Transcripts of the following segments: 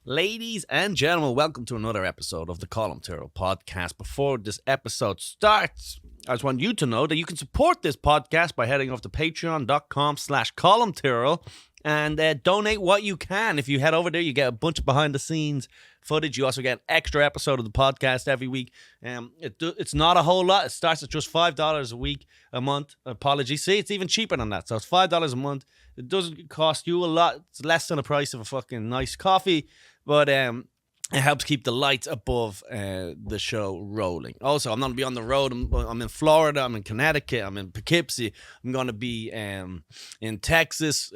Ladies and gentlemen, welcome to another episode of the Colum Tyrrell Podcast. Before this episode starts, I just want you to know that you can support this podcast by heading off to patreon.com/Colum Tyrrell and donate what you can. If you head over there, you get a bunch of behind-the-scenes footage. You also get an extra episode of the podcast every week. It's not a whole lot. It starts at just $5 a month. Apologies. See, it's even cheaper than that. So it's $5 a month. It doesn't cost you a lot. It's less than the price of a fucking nice coffee. But it helps keep the lights above the show rolling. Also, I'm going to be on the road. I'm in Florida. I'm in Connecticut. I'm in Poughkeepsie. I'm going to be in Texas,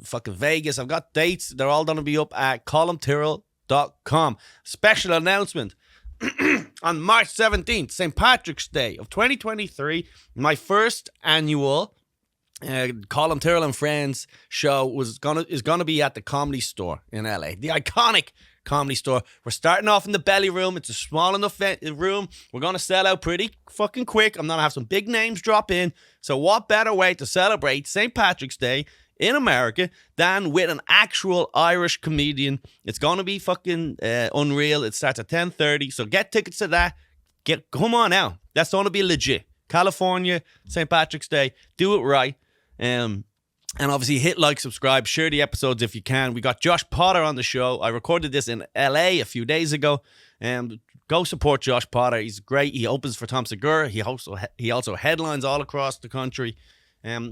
fucking Vegas. I've got dates. They're all going to be up at columtyrrell.com. Special announcement. On March 17th, St. Patrick's Day of 2023, my first annual Colum Tyrrell and Friends show is gonna be at the Comedy Store in LA, the iconic Comedy Store. We're starting off in the belly room. It's a small enough room. We're gonna sell out pretty fucking quick. I'm gonna have some big names drop in. So what better way to celebrate St. Patrick's Day in America than with an actual Irish comedian? It's gonna be fucking unreal. It starts at 10:30. So get tickets to that. Come on out. That's gonna be legit. California, St. Patrick's Day. Do it right. And obviously hit like, subscribe, share the episodes if you can. We got Josh Potter on the show. I recorded this in LA a few days ago. Go support Josh Potter. He's great. He opens for Tom Segura. He also headlines all across the country.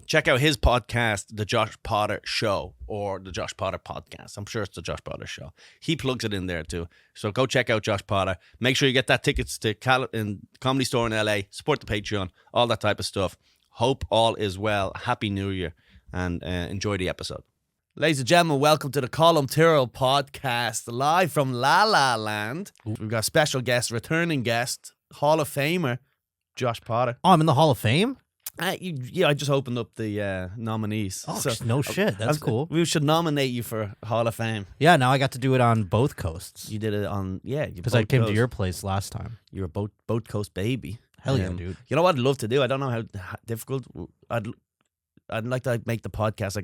Check out his podcast, The Josh Potter Show, or The Josh Potter Podcast. I'm sure it's The Josh Potter Show. He plugs it in there too. So go check out Josh Potter. Make sure you get that tickets to Comedy Store in LA. Support the Patreon. All that type of stuff. Hope all is well. Happy New Year, and enjoy the episode. Ladies and gentlemen, welcome to the Colum Tyrrell Podcast, live from La La Land. We've got a special guest, returning guest, Hall of Famer, Josh Potter. Oh, I'm in the Hall of Fame? I just opened up the nominees. Oh, so, no shit. That's cool. We should nominate you for Hall of Fame. Yeah, now I got to do it on both coasts. You did it on, because I came to your place last time. You're a boat coast baby. Hell yeah, dude. You know what I'd love to do? I don't know how difficult. I'd like to make the podcast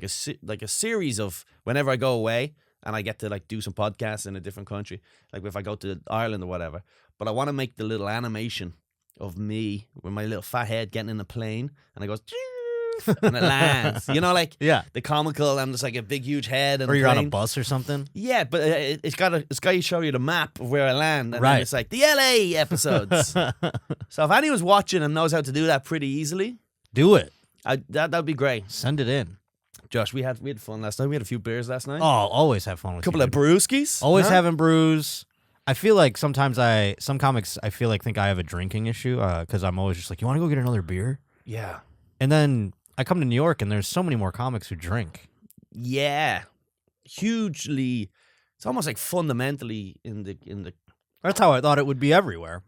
like a series of whenever I go away and I get to like do some podcasts in a different country. Like if I go to Ireland or whatever. But I want to make the little animation of me with my little fat head getting in the plane and it goes and it lands. You know, like the comical and just like a big huge head. And or you're on a bus or something. Yeah, but it's got to show you the map of where I land, and then it's like the LA episodes. So if anyone's watching and knows how to do that pretty easily, do it. That'd be great. Send it in. Josh, we had fun last night. We had a few beers last night. Oh, always have fun with a couple of brewskis. Always having brews. I feel like sometimes some comics I feel like think I have a drinking issue because I'm always just like, you want to go get another beer? Yeah. And then I come to New York and there's so many more comics who drink. Yeah. Hugely. It's almost like fundamentally in the. That's how I thought it would be everywhere.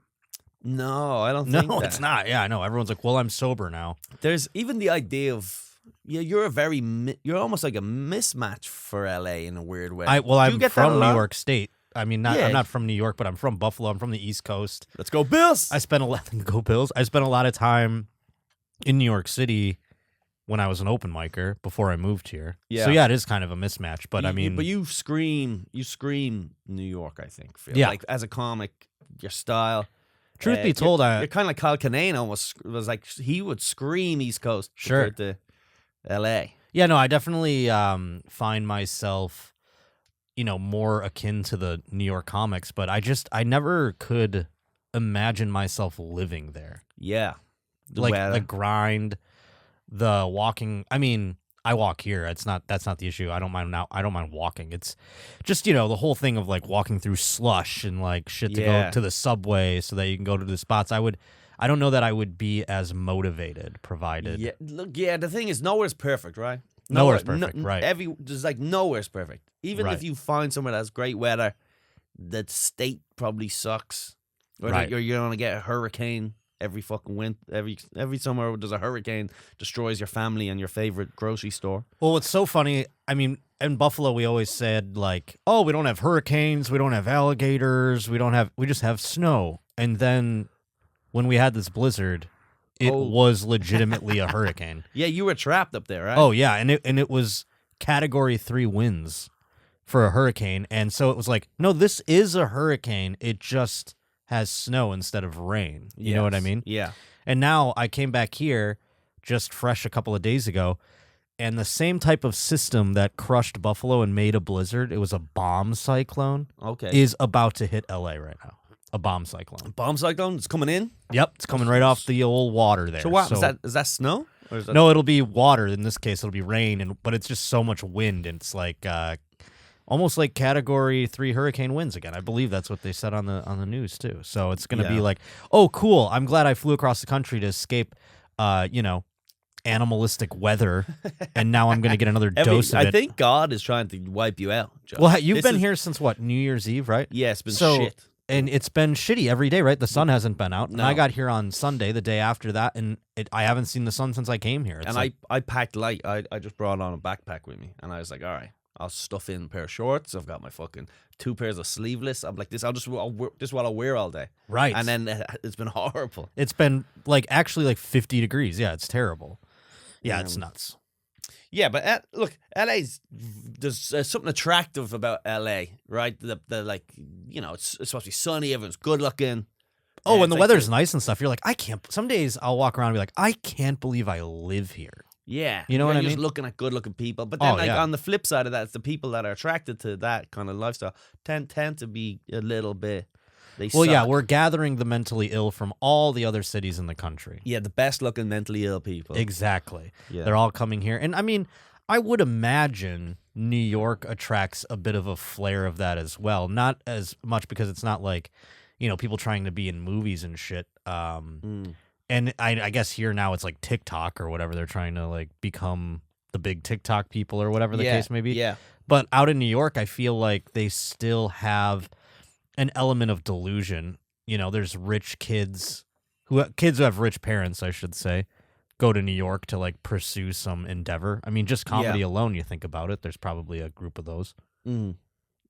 No, I don't think No, it's not. Yeah, I know. Everyone's like, well, I'm sober now. There's even the idea of, you're almost like a mismatch for LA in a weird way. I'm from New York State. I mean, I'm not from New York, but I'm from Buffalo. I'm from the East Coast. Let's go Bills. Go Bills. I spent a lot of time in New York City when I was an open micer before I moved here. Yeah. So it is kind of a mismatch. But but you scream New York, I think. Like as a comic, your style. Truth be told, you're kind of like Kyle Kinane almost. Was like he would scream East Coast compared to L.A. Yeah, no, I definitely find myself, more akin to the New York comics, but I never could imagine myself living there. Yeah, the grind, the walking. I mean, I walk here. That's not the issue. I don't mind walking. It's just, the whole thing of like walking through slush and like shit to go to the subway so that you can go to the spots. I don't know that I would be as motivated provided. Yeah, look, the thing is nowhere's perfect, right? Nowhere's perfect, right. There's like nowhere's perfect. Even if you find somewhere that's great weather, the state probably sucks. Or you're going to get a hurricane every fucking winter, every summer there's a hurricane, destroys your family and your favorite grocery store. Well, what's so funny, I mean, in Buffalo we always said like, oh, we don't have hurricanes, we don't have alligators, we just have snow. And then when we had this blizzard, it was legitimately a hurricane. Yeah, you were trapped up there, right? Oh yeah, and it was Category 3 winds for a hurricane. And so it was like, no, this is a hurricane. It just has snow instead of rain. You know what I mean? Yeah. And now I came back here just fresh a couple of days ago, and the same type of system that crushed Buffalo and made a blizzard, it was a bomb cyclone, is about to hit LA right now. A bomb cyclone. Bomb cyclone? It's coming in? Yep, it's coming right off the old water there. So what? Is that snow? Or is that... No, it'll be water. In this case, it'll be rain, but it's just so much wind, and it's like almost like Category 3 hurricane winds again. I believe that's what they said on the news too. So it's going to be like, oh, cool. I'm glad I flew across the country to escape, animalistic weather, and now I'm going to get another dose of it. I think God is trying to wipe you out, Joe. Well, you've been here since what, New Year's Eve, right? Yeah, it's been shit. And it's been shitty every day, right? The sun hasn't been out. And I got here on Sunday, the day after that, and I haven't seen the sun since I came here. I packed light. I just brought on a backpack with me, and I was like, all right, I'll stuff in a pair of shorts. I've got my fucking 2 pairs of sleeveless. I'm like, this is what I'll wear all day. Right. And then it's been horrible. It's been actually 50 degrees. Yeah, it's terrible. Yeah, it's nuts. Yeah, but look, there's something attractive about LA, right? The like, it's supposed to be sunny, everyone's good looking. Oh, and the weather's nice and stuff. You're like, some days I'll walk around and be like, I can't believe I live here. Yeah. You know what I mean? You're just looking at good looking people. But then on the flip side of that, it's the people that are attracted to that kind of lifestyle tend to be a little bit. Yeah, we're gathering the mentally ill from all the other cities in the country. Yeah, the best looking mentally ill people. Exactly. Yeah. They're all coming here. And I mean, I would imagine New York attracts a bit of a flare of that as well. Not as much because it's not like, people trying to be in movies and shit. And I guess here now it's like TikTok or whatever. They're trying to like become the big TikTok people or whatever the case may be. Yeah. But out in New York, I feel like they still have an element of delusion. There's rich kids who have rich parents, I should say, go to New York to like pursue some endeavor. I mean, just comedy alone, you think about it, there's probably a group of those.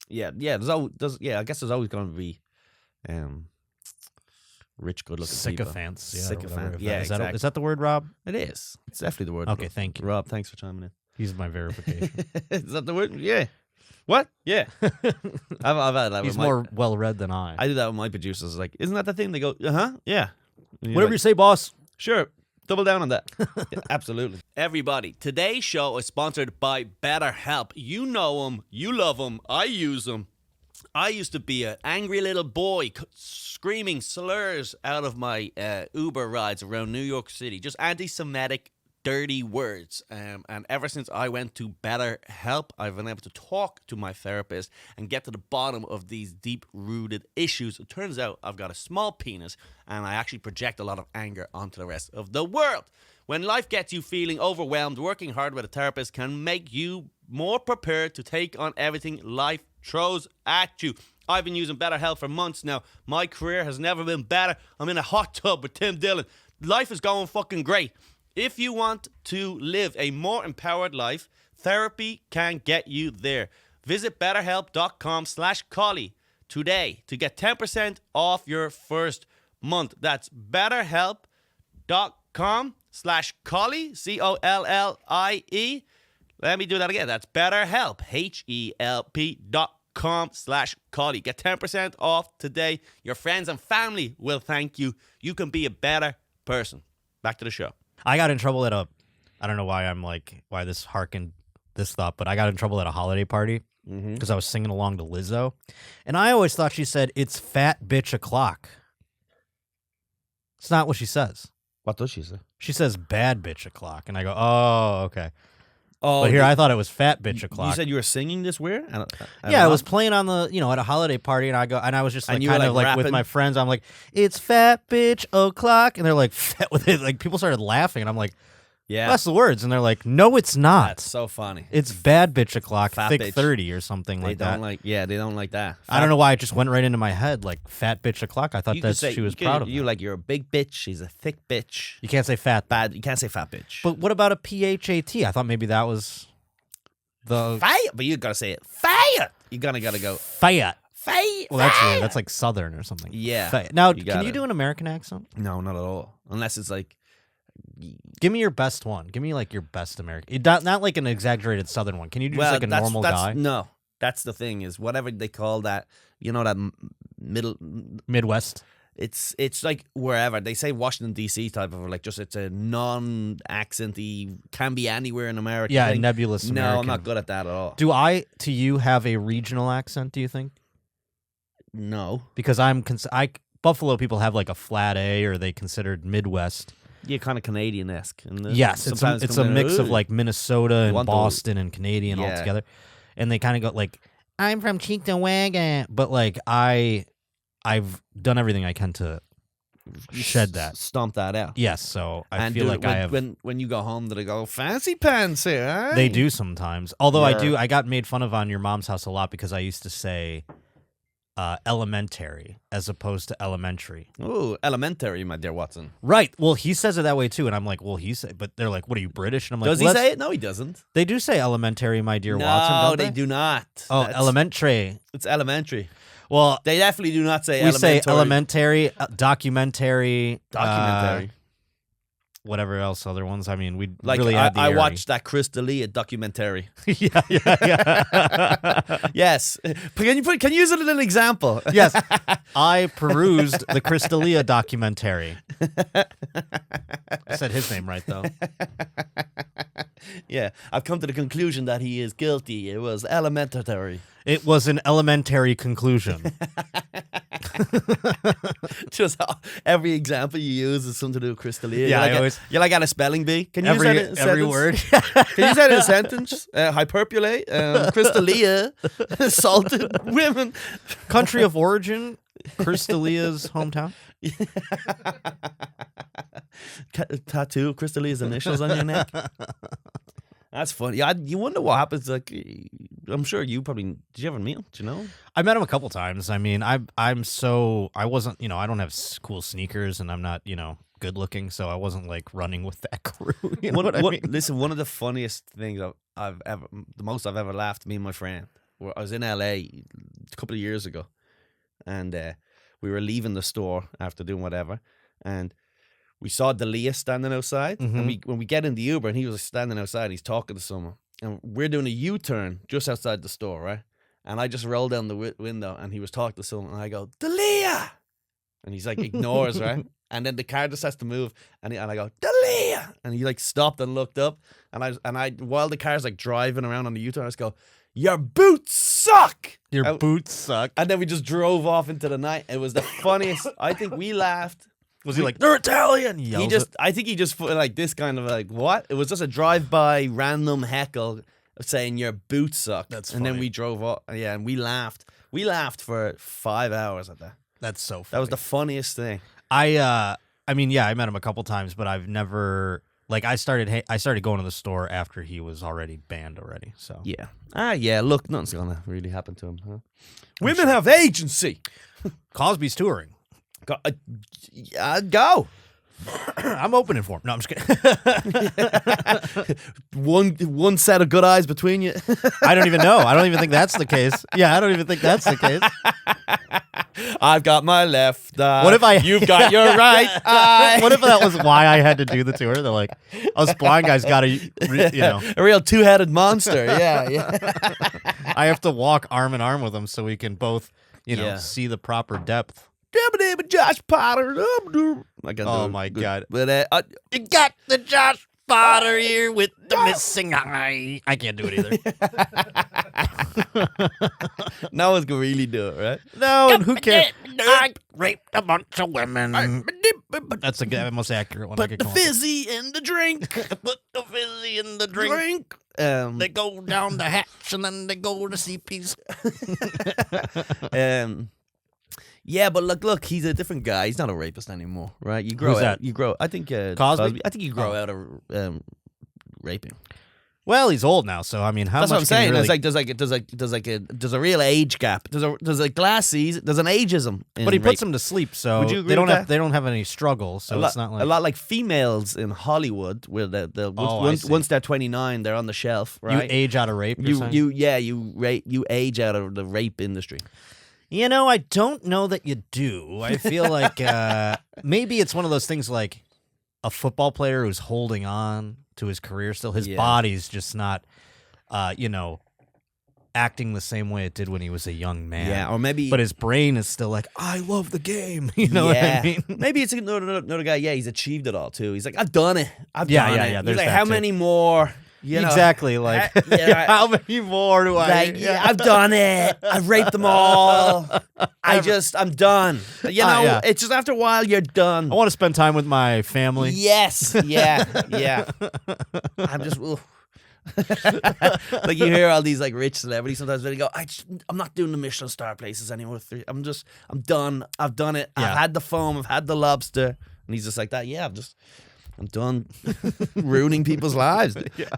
Yeah. I guess there's always going to be rich, good-looking sycophants. people. Yeah, Sycophant. Yeah, exactly. Is that the word, Rob? It is. It's definitely the word. Okay, thank you, Rob. Thanks for chiming in. He's my verification. Is that the word? Yeah. What? Yeah. I've had that. He's more well-read than I. I do that with my producers. Like, isn't that the thing? They go, yeah. Whatever you say, boss. Sure. Double down on that. Yeah, absolutely. Everybody, today's show is sponsored by BetterHelp. You know them. You love them. I use them. I used to be an angry little boy screaming slurs out of my Uber rides around New York City. Just anti-Semitic, dirty words. And ever since I went to BetterHelp, I've been able to talk to my therapist and get to the bottom of these deep-rooted issues. It turns out I've got a small penis, and I actually project a lot of anger onto the rest of the world. When life gets you feeling overwhelmed, working hard with a therapist can make you more prepared to take on everything life throws at you. I've been using BetterHelp for months now. My career has never been better. I'm in a hot tub with Tim Dillon. Life is going fucking great. If you want to live a more empowered life, therapy can get you there. Visit BetterHelp.com/Collie today to get 10% off your first month. That's BetterHelp.com/Collie, COLLIE. Let me do that again. That's BetterHelp, HELP.com/Collie. Get 10% off today. Your friends and family will thank you. You can be a better person. Back to the show. I got in trouble I don't know why why this harkened this thought, but I got in trouble at a holiday party because I was singing along to Lizzo. And I always thought she said, "It's fat bitch o'clock." It's not what she says. What does she say? She says bad bitch o'clock. And I go, oh, okay. Oh, but here I thought it was fat bitch o'clock. You said you were singing this where? I was playing on the, at a holiday party, and I was just like kind of like with my friends. I'm like, "It's fat bitch o'clock," and they're like, "Fat," with it. Like people started laughing, and I'm like, "Yeah, that's the words," and they're like, "No, it's not. That's so funny. It's bad bitch o'clock, fat thick bitch. 30 or something like that." They don't like that. I don't know why it just went right into my head, like fat bitch o'clock. I thought she was proud of you. That. Like you're a big bitch. She's a thick bitch. You can't say fat. Bad. You can't say fat bitch. But what about a PHAT? I thought maybe that was. Fire, but you gotta say it. Fire. You gotta go. Fire. Fire. Well, that's weird. That's like Southern or something. Yeah. Fire. Now, can you do an American accent? No, not at all. Unless it's like. Give me your best one. Give me like your best American. Not like an exaggerated Southern one. Can you do just like a normal guy? No. That's the thing is whatever they call that, that Midwest. It's like wherever they say Washington D.C. type of like just it's a non-accenty can be anywhere in America. Yeah, thing. nebulous. No, American. I'm not good at that at all. Do I to you have a regional accent? Do you think? No, because Buffalo people have like a flat A, or they considered Midwest. Yeah, kind of Canadian-esque. Yes, it's a mix of like Minnesota and Boston and Canadian all Yeah. together, and they kind of go like, I'm from Cheektowaga, but like I've done everything I can to shed that. Stomp that out. Yes, so I And feel like I have. When you go home, do they go fancy pants here? Eh? They do sometimes. Although Yeah. I got made fun of on your mom's house a lot because I used to say elementary as opposed to elementary. Ooh, elementary, my dear Watson. Right. Well, he says it that way too, and I'm like, well, but they're like, what are you, British? And I'm like, Does he say it? No, he doesn't. They do say elementary, my dear No, Watson. Don't they do not. Oh, That's- elementary. It's elementary. Well, They definitely do not say we elementary. say elementary, documentary, Documentary. whatever else, other ones. I mean, we Like really add the I airy. watched that Chris D'Elia documentary. yeah. Yes. Can you use it as an example? Yes, I perused the Crystalia documentary. I said his name right, though. Yeah, I've come to the conclusion that he is guilty. It was elementary. It was an elementary conclusion. Just every example you use is something to do with Chris D'Elia. Yeah, you're like at a spelling bee. Can you use that in a every sentence? word. Can you use that in a sentence? Hyperbolate. Chris D'Elia assaulted women. Country of origin, Crystalia's hometown. Tattoo of Chris D'Elia's initials on your neck. That's funny. Yeah, you wonder what happens. Like, I'm sure you probably did. You ever meet him? Do you know? I met him a couple times. I mean, I wasn't, I don't have cool sneakers, and I'm not, good looking, so I wasn't like running with that crew. You know what I mean? Listen, one of the funniest things the most I've ever laughed, me and my friend, I was in LA a couple of years ago, and we were leaving the store after doing whatever, and we saw D'Elia standing outside, and when we get in the Uber, and he was standing outside, he's talking to someone, and we're doing a U-turn just outside the store, right? And I just rolled down the window, and he was talking to someone, and I go, D'Elia! And he's like, ignores, right? And then the car just has to move, and I go, D'Elia! And he like stopped and looked up, and I while the car's like driving around on the U-turn, I just go, your boots suck! Your boots suck. And then we just drove off into the night. It was the funniest. I think we laughed. Was he like, they're Italian? I think he just put like this kind of like, what? It was just a drive-by random heckle of saying your boots suck. That's and then funny. we drove off. Yeah, and we laughed. We laughed for 5 hours at that. That's so funny. That was the funniest thing. I mean, yeah, I met him a couple times, but I've never, like, I started going to the store after he was already banned already, so. Yeah. Yeah, look, nothing's gonna really happen to him, huh? Women have agency. Cosby's touring. Go. I'm opening for him. No, I'm just kidding. One set of good eyes between you. I don't even know. I don't even think that's the case. Yeah, I don't even think that's the case. I've got my left eye. What if You've got your right eye. What if that was why I had to do the tour? They're like, us blind guys got to, a real two-headed monster. Yeah. I have to walk arm in arm with them so we can both, Yeah. see the proper depth. Josh Potter. Oh my God. But You got the Josh Potter here with the missing eye. I can't do it either. no one's gonna really do it, right? No, and who cares? I raped a bunch of women. That's the most accurate one I Put could the come up with. fizzy in the drink. Put the fizzy in the drink. They go down the hatch and then they go to CP's. Yeah, but look, he's a different guy. He's not a rapist anymore, right? You grow Who's out. that? You grow. I think Cosby? I think you grow out of raping. Well, he's old now, so I mean, how That's much what I'm saying. Can you really... There's a real age gap. There's a glass. There's an ageism. But he puts them to sleep, so Would you agree they don't with have that? they don't have any struggle. So it's not like a lot like females in Hollywood, where once they're 29, they're on the shelf, right? you age out of rape. You age out of the rape industry. I don't know that you do. I feel like maybe it's one of those things like a football player who's holding on to his career still. His Yeah. body's just not, acting the same way it did when he was a young man. Yeah, or maybe... But his brain is still like, I love the game. You know what I mean? Maybe it's another guy, he's achieved it all, too. He's like, I've done it. I've done it. Yeah, He's like, how many more... exactly, like, how many more do I... Like, I've done it. I've raped them all. I'm done. It's just after a while, you're done. I want to spend time with my family. Yes, yeah. I'm just... like, you hear all these, like, rich celebrities sometimes, they go, I'm not doing the Michelin star places anymore. I'm done. I've done it. Yeah. I've had the foam. I've had the lobster. And he's just like that. Yeah, I'm done ruining people's lives. Yeah.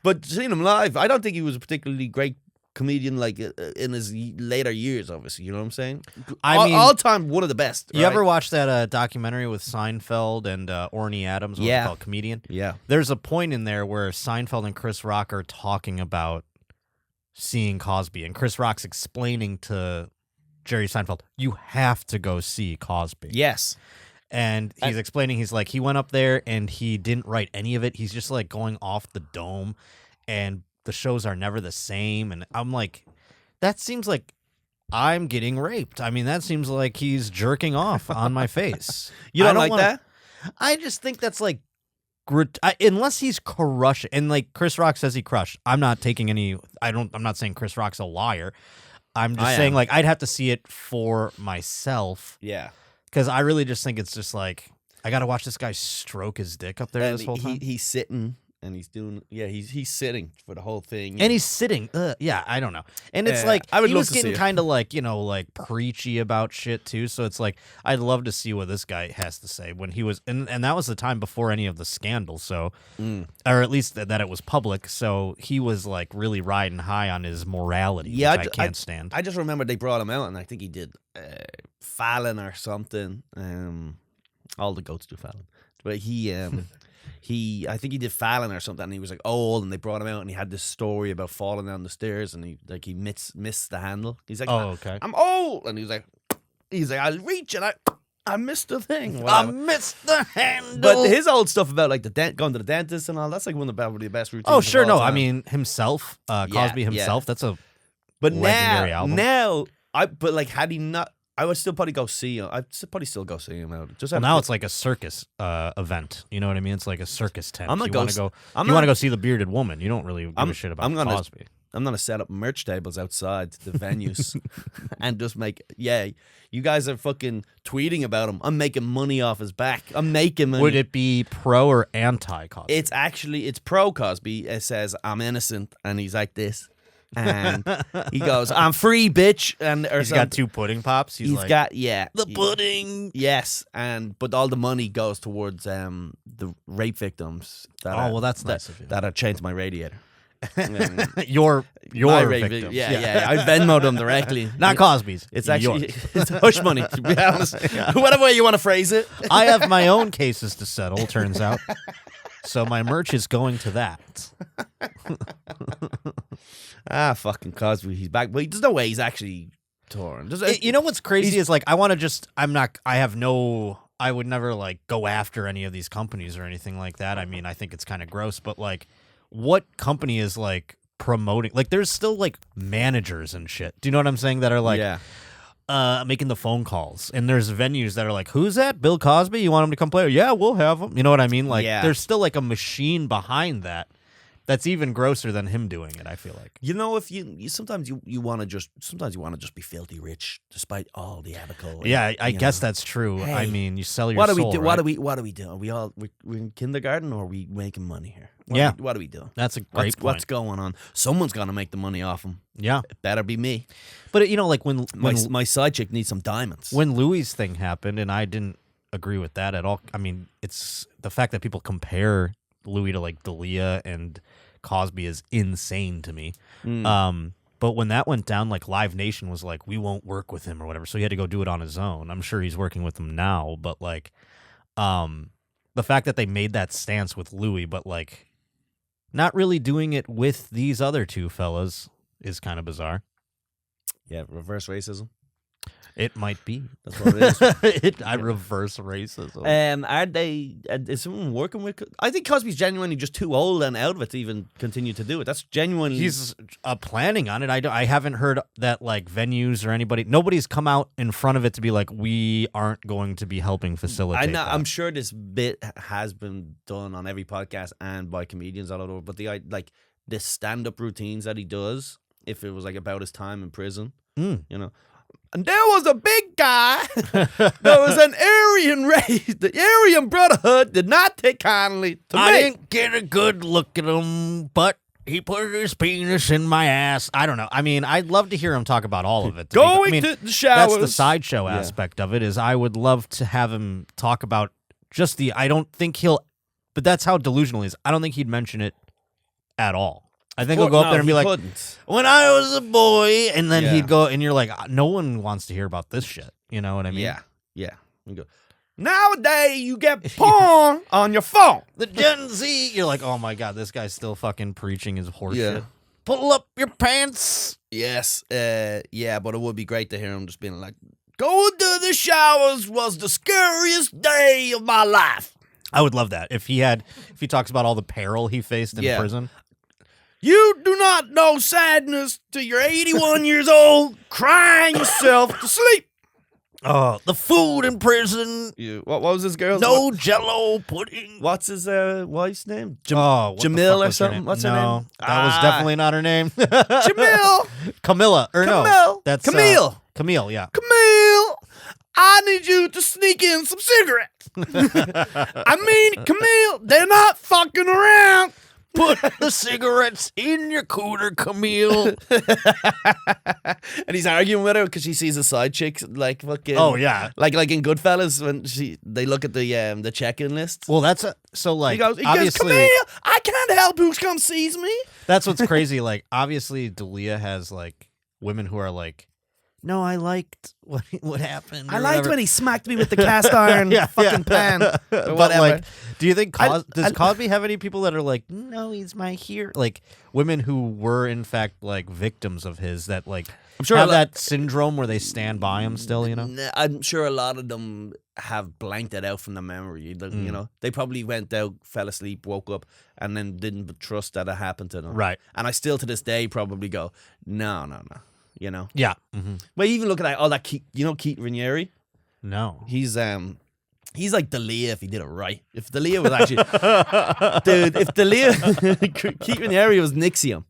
But seeing him live, I don't think he was a particularly great comedian, like, in his later years, obviously. You know what I'm saying? I mean, all time, one of the best. You ever watch that documentary with Seinfeld and Orny Adams? What's it called? Comedian? Yeah. There's a point in there where Seinfeld and Chris Rock are talking about seeing Cosby, and Chris Rock's explaining to Jerry Seinfeld, you have to go see Cosby. Yes. And he's explaining, he's like, he went up there and he didn't write any of it. He's just like going off the dome, and the shows are never the same. And I'm like, that seems like I'm getting raped. I mean, that seems like he's jerking off on my face. You don't like that? I just think that's like, unless he's crushing, and like Chris Rock says he crushed. I'm not taking any, I'm not saying Chris Rock's a liar. I'm just saying, like, I'd have to see it for myself. Yeah. Because I really just think it's just like, I got to watch this guy stroke his dick up there this whole time. He's sitting, and he's doing, he's sitting for the whole thing. And he's sitting, I don't know. And it's like, he was getting kind of like, like preachy about shit too. So it's like, I'd love to see what this guy has to say when he was, and that was the time before any of the scandals. So, or at least that it was public. So he was like really riding high on his morality, which I can't stand. I just remember they brought him out, and I think he did Fallon or something. All the goats do Fallon, but I think he did Fallon or something, and he was like old, and they brought him out, and he had this story about falling down the stairs, and he missed the handle. He's like, oh, okay, I'm old, and he's like, I'll reach it, I missed the thing. I missed the handle. But his old stuff about like going to the dentist and all, that's like one of the best routines. Oh, sure, no, time. I mean himself, Cosby himself. That's a legendary album. But like, had he not, I would still probably go see him. I'd probably still go see him out. Now it's like a circus event. You know what I mean? It's like a circus tent. I'm not you want to go see the bearded woman. You don't really give a shit about Cosby. I'm gonna set up merch tables outside the venues and just make. Yeah, you guys are fucking tweeting about him. I'm making money off his back. I'm making money. Would it be pro or anti Cosby? It's pro Cosby. It says I'm innocent, and he's like this. And he goes, I'm free, bitch. And he's got two pudding pops. He's like, got the pudding. Yes, but all the money goes towards the rape victims. That's nice of you. That I changed my radiator. your victim. Yeah. I Venmo'd them directly. Not Cosby's. It's actually it's hush money, to be honest. Whatever way you want to phrase it. I have my own cases to settle, turns out. So my merch is going to that. Fucking Cosby, he's back. But there's no way he's actually torn. You know what's crazy is like, I would never like go after any of these companies or anything like that. I mean, I think it's kind of gross, but like, what company is like promoting? Like, there's still like managers and shit. Do you know what I'm saying? That are like, making the phone calls, and there's venues that are like, who's that? Bill Cosby? You want him to come play? Yeah, we'll have him. You know what I mean? Like, there's still like a machine behind that. That's even grosser than him doing it, I feel like. You know, if you sometimes you want to just be filthy rich despite all the abacle. Yeah, I guess that's true. Hey, I mean, you sell your soul, right? What What are we doing? We're in kindergarten, or are we making money here? What are we doing? That's a great point. What's going on? Someone's gonna make the money off him. Yeah, it better be me. But you know, like when my side chick needs some diamonds. When Louis' thing happened, and I didn't agree with that at all. I mean, it's the fact that people compare Louis to like D'Elia and Cosby is insane to me. But when that went down, like Live Nation was like, we won't work with him or whatever. So he had to go do it on his own. I'm sure he's working with them now, but like, the fact that they made that stance with Louis, but like not really doing it with these other two fellas is kind of bizarre. Yeah, reverse racism. It might be. That's what it is. I reverse racism. Are they? Is someone working with? I think Cosby's genuinely just too old and out of it to even continue to do it. That's genuinely. He's planning on it. I haven't heard that like venues or nobody's come out in front of it to be like, we aren't going to be helping facilitate. I'm sure this bit has been done on every podcast and by comedians all over. But the stand-up routines that he does, if it was like about his time in prison, you know. And there was a big guy. There was an Aryan race. The Aryan Brotherhood did not take kindly to me. I didn't get a good look at him, but he put his penis in my ass. I don't know. I mean, I'd love to hear him talk about all of it. Going to the showers. That's the sideshow aspect of it, is I would love to have him talk about just I don't think he'll, but that's how delusional he is. I don't think he'd mention it at all. I think he'll go up there and be like, when I was a boy, and then he'd go, and you're like, no one wants to hear about this shit. You know what I mean? Yeah. You go, nowadays, you get porn on your phone. The Gen Z, you're like, oh my God, this guy's still fucking preaching his horse shit. Pull up your pants. Yes. But it would be great to hear him just being like, going to the showers was the scariest day of my life. I would love that. If he talks about all the peril he faced in prison. You do not know sadness till you're 81 years old, crying yourself to sleep. Oh, the food in prison. What was this girl's name? Jello pudding. What's his wife's name? Jamil or something? What's her name? That was definitely not her name. Jamil. Camilla. No. That's Camille. Camille, yeah. Camille, I need you to sneak in some cigarettes. I mean, Camille, they're not fucking around. Put the cigarettes in your cooter, Camille. And he's arguing with her because she sees a side chick like fucking. Oh yeah, like in Goodfellas when they look at the check-in list. Well, that's he goes, Camille, I can't help who comes sees me. That's what's crazy. Like obviously, D'Elia has like women who are like, no, I liked what happened. I liked when he smacked me with the cast iron fucking pan. Or but whatever. Like, do you think does Cosby have any people that are like, no, he's my hero? Like women who were in fact like victims of his that like I'm sure have that syndrome where they stand by him still. You know, I'm sure a lot of them have blanked it out from the memory. You know, they probably went out, fell asleep, woke up, and then didn't trust that it happened to them. Right. And I still to this day probably go, no. You know? Yeah. Mm-hmm. Well, even look at all that, Keith Raniere? No. He's like D'Elia if he did it right. If D'Elia was actually... dude, if D'Elia... Keith Raniere was Nixium.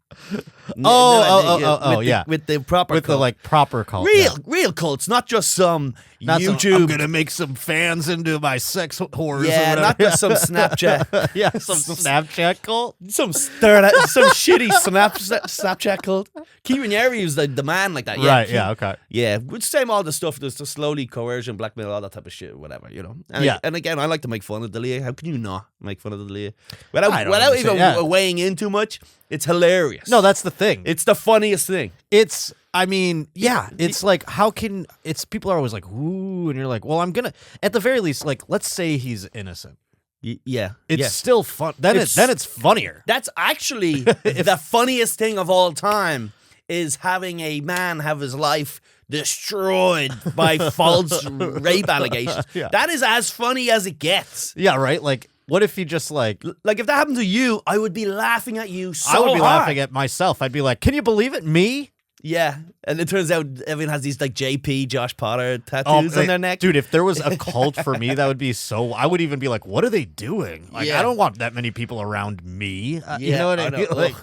Yeah. With the proper With cult. the like proper cult. Real cults, not just some YouTube... I'm going to make some fans into my sex whores. Yeah, not just some Snapchat. Yeah, some Snapchat cult. Some shitty Snapchat cult. Keith Raniere was the man like that. Yeah, right, yeah, okay. Yeah, we'd same all the stuff. There's the slowly coercion, blackmail, all that type of shit, whatever, you know. And again, I like to make fun of D'Elia. How can you not make fun of D'Elia? Without even weighing in too much, it's hilarious. No, that's the thing. It's the funniest thing. It's like, how can, people are always like, ooh, and you're like, well, I'm gonna, at the very least, like, let's say he's innocent. It's still fun. Then it's funnier. That's actually the funniest thing of all time is having a man have his life destroyed by false rape allegations. Yeah. That is as funny as it gets. Yeah, right? Like, what if he just like if that happened to you, I would be laughing at you so I would be hard. laughing at myself. I'd be like, can you believe it? Me? Yeah. And it turns out everyone has these like JP, Josh Potter tattoos on their neck. Dude, if there was a cult for me, that would be so... I would even be like, what are they doing? Like, I don't want that many people around me. You know what I mean? Like,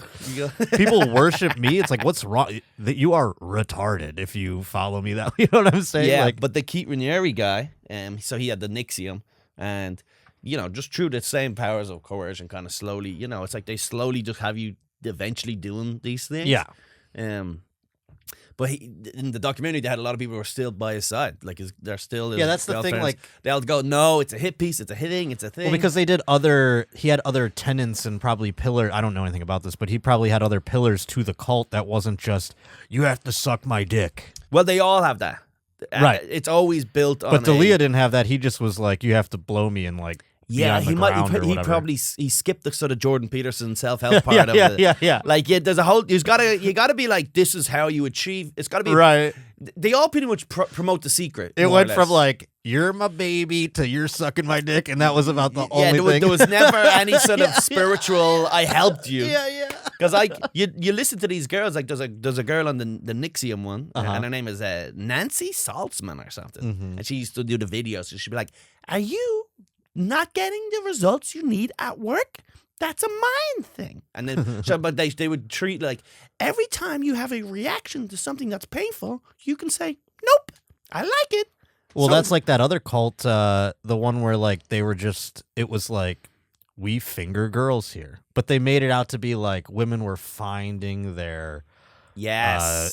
people worship me. It's like, what's wrong? That you are retarded if you follow me that way. You know what I'm saying? Yeah, like, but the Keith Raniere guy, so he had the Nixium, and, you know, just through the same powers of coercion, kind of slowly, you know, it's like they slowly just have you eventually doing these things. Yeah. But in the documentary, they had a lot of people who were still by his side. Like, they're still... that's the thing, like... They'll go, no, it's a hit piece, it's a hitting, it's a thing. Well, because he had other tenets and probably pillars. I don't know anything about this, but he probably had other pillars to the cult that wasn't just, you have to suck my dick. Well, they all have that. Right. It's always built on But D'Elia didn't have that. He just was like, you have to blow me and, like, Yeah, on the he might. ground or He whatever. probably he skipped the sort of Jordan Peterson self-help part of it. Yeah. Like, there's a whole. You gotta be like, this is how you achieve. It's gotta be Right. They all pretty much promote the secret. It more or went less. from like, you're my baby to you're sucking my dick, and that was about the only thing. There was never any sort of spiritual. I helped you. Yeah. Because you listen to these girls, like there's a girl on the Nixium one, and her name is Nancy Saltzman or something, and she used to do the videos. So she'd be like, "Are you not getting the results you need at work? That's a mind thing." And then, but they would treat like every time you have a reaction to something that's painful, you can say, "Nope, I like it." Well, So- that's like that other cult, the one where like they were just, it was like, we finger girls here, but they made it out to be like women were finding their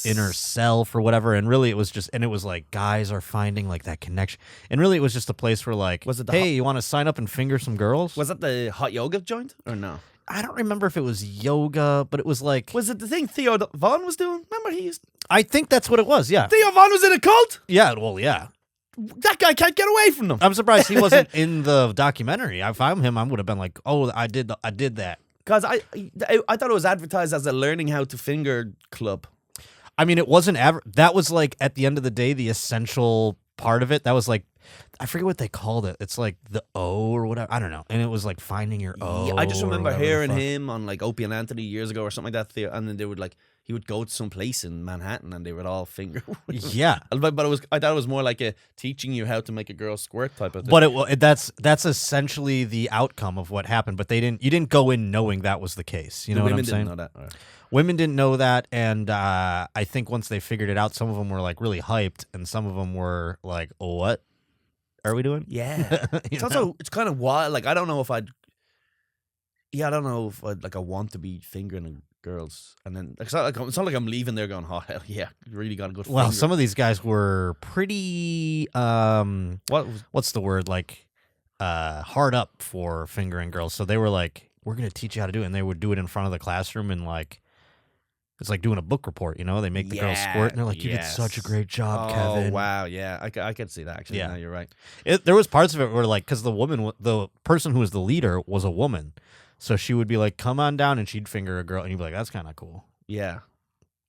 inner self or whatever, and really it was just, and it was like guys are finding like that connection, and really it was just a place where like, Was it the hey, you want to sign up and finger some girls? Was that the hot yoga joint or no? I don't remember if it was yoga, but it was like, Was it the thing Theo Vaughn was doing? Remember I think that's what it was. Yeah, Theo Vaughn was in a cult. yeah. Well, yeah. That guy can't get away from them. I'm surprised he wasn't in the documentary. If I'm him, I would have been like, oh, I did that. Because I thought it was advertised as a learning how to finger club. I mean, it wasn't that was like at the end of the day the essential part of it. That was like, I forget what they called it. It's like the O or whatever. I don't know. And it was like finding your O. Yeah, I just or remember whatever the hearing fuck. him on like Opie and Anthony years ago or something like that. And then they would like, he would go to some place in Manhattan and they would all finger. Yeah, but I thought it was more like a teaching you how to make a girl squirt type of thing. but that's essentially the outcome of what happened. But you didn't go in knowing that was the case. You know what I'm saying? Women didn't know that. Women didn't know that, and I think once they figured it out, some of them were like really hyped, and some of them were like, oh, "What are we doing?" Yeah. It's also, it's kind of wild. Like, I don't know if I'd like, I want to be fingering girls. And then, it's not like I'm leaving there going, oh, hell yeah, you really got a good Well, finger. some of these guys were pretty what's the word, like hard up for fingering girls. So they were like, we're gonna teach you how to do it, and they would do it in front of the classroom, and like it's like doing a book report, you know? They make the girls squirt, and they're like, you did such a great job, Kevin. Oh, wow, yeah. I could see that, actually. Yeah. No, you're right. There was parts of it where like, because the person who was the leader was a woman, so she would be like, come on down, and she'd finger a girl, and you'd be like, that's kind of cool. Yeah.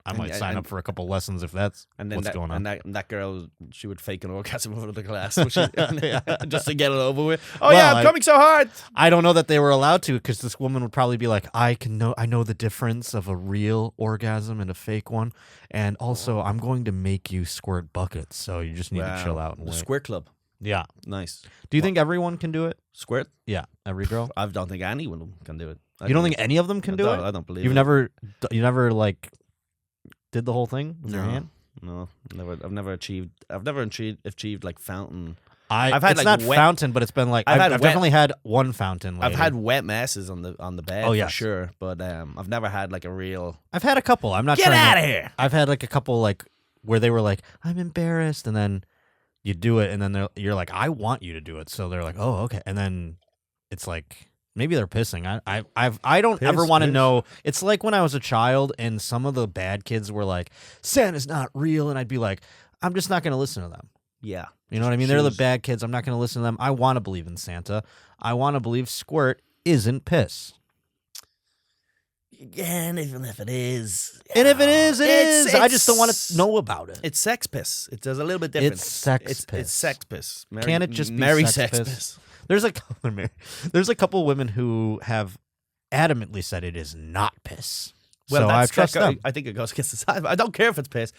I might sign up for a couple lessons if that's And then what's going on. And that girl, she would fake an orgasm over the class just to get it over with. Oh, Well, yeah, I'm coming so hard. I don't know that they were allowed to, because this woman would probably be like, I know the difference of a real orgasm and a fake one, and also I'm going to make you squirt buckets, so you just need to chill out and The wait. Squirt Club. Yeah. Nice. Do you think everyone can do it? Squirt? Yeah, every girl. I don't think anyone can do it. You don't think any of them can do it? I don't believe You it. never like did the whole thing with your hand? No, I've never achieved like fountain. I've had, it's like, not wet- fountain, but it's been like I've definitely had one fountain. I've lady. had wet messes on the bed. Oh, for yes. sure. But I've never had like a real. I've had a couple. I'm not Get trying out to- of here. I've had like a couple like where they were like, I'm embarrassed, and then you do it, and then you're like, I want you to do it, so they're like, oh, okay, and then it's like maybe they're pissing. I don't ever want to know. It's like when I was a child, and some of the bad kids were like, Santa's not real, and I'd be like, I'm just not going to listen to them. Yeah. You know what I mean? They're the bad kids. I'm not going to listen to them. I want to believe in Santa. I want to believe squirt isn't piss. Yeah, and even if it is. And if it is, it is. I just don't want it's- to know about it. It's sex piss. It does a little bit different. It's sex piss. It's sex piss. Can it just be Merry sex sex piss? There's a couple women who have adamantly said it is not piss. Well, so I trust them. I think it goes against the side. I don't care if it's piss.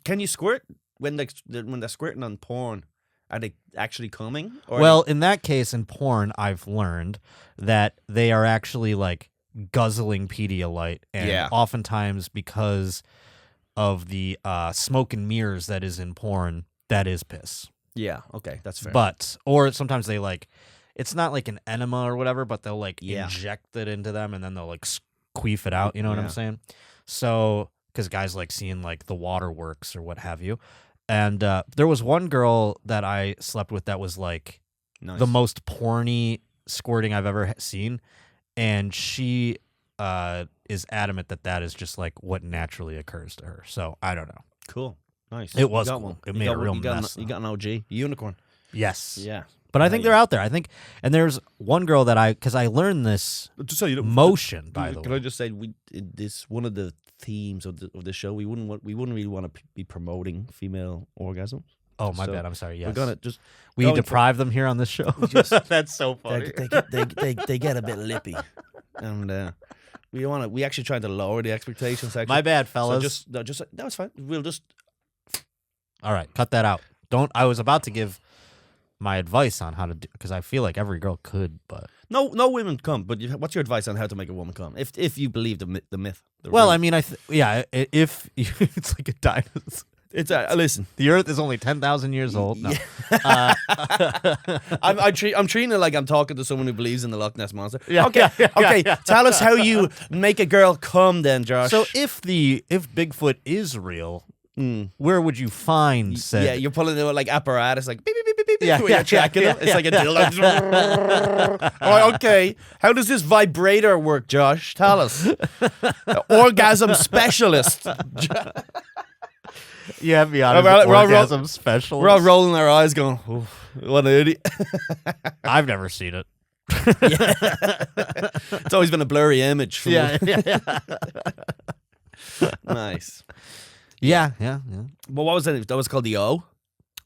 Can you squirt when they're squirting on porn? Are they actually coming? Or Well, in that case, in porn, I've learned that they are actually like guzzling Pedialyte, and Yeah. oftentimes because of the smoke and mirrors that is in porn, that is piss. yeah, okay, that's fair. Or sometimes they like, it's not like an enema or whatever, but they'll like Yeah. inject it into them, and then they'll like queef it out. You know what I'm Yeah. saying? So, because guys like seeing like the waterworks or what have you. And there was one girl that I slept with that was like Nice. the most porny squirting I've ever seen, and she is adamant that is just like what naturally occurs to her. So I don't know. Cool. Nice. It was You got cool. one. It You made got a real one. You got mess, you got an OG unicorn. Yes. Yeah. But I think they're out there. I think, and there's one girl that because I learned this just so you know, motion, by the way. Can I just say, this one of the themes of the show, we wouldn't really want to be promoting female orgasms. Oh, my bad. I'm sorry. Yes. We're gonna just we deprive them here on this show. That's so funny. They get a bit lippy, and we don't want to. We actually tried to lower the expectations. Actually. My bad, fellas. So just that was fine. We'll just. All right, cut that out. Don't. I was about to give my advice on how to do, because I feel like every girl could, but no women come. But what's your advice on how to make a woman come? If you believe the myth. Well, I mean, if it's like a dinosaur. It's listen. The Earth is only 10,000 years old. No. Yeah. I'm treating it like I'm talking to someone who believes in the Loch Ness monster. Yeah, okay. yeah. Tell us how you make a girl come, then, Josh. So if Bigfoot is real, where would you find said? Yeah, you're pulling it like apparatus, like beep beep beep beep beep. Yeah, You're tracking it. It's like a dildo. Oh, okay. How does this vibrator work, Josh? Tell us. Orgasm specialist. Yeah, be honest. Orgasm specialist. We're all rolling our eyes, going, oh, "What an idiot!" I've never seen it. It's always been a blurry image. Yeah. Nice. Yeah. But what was it? That was called the O.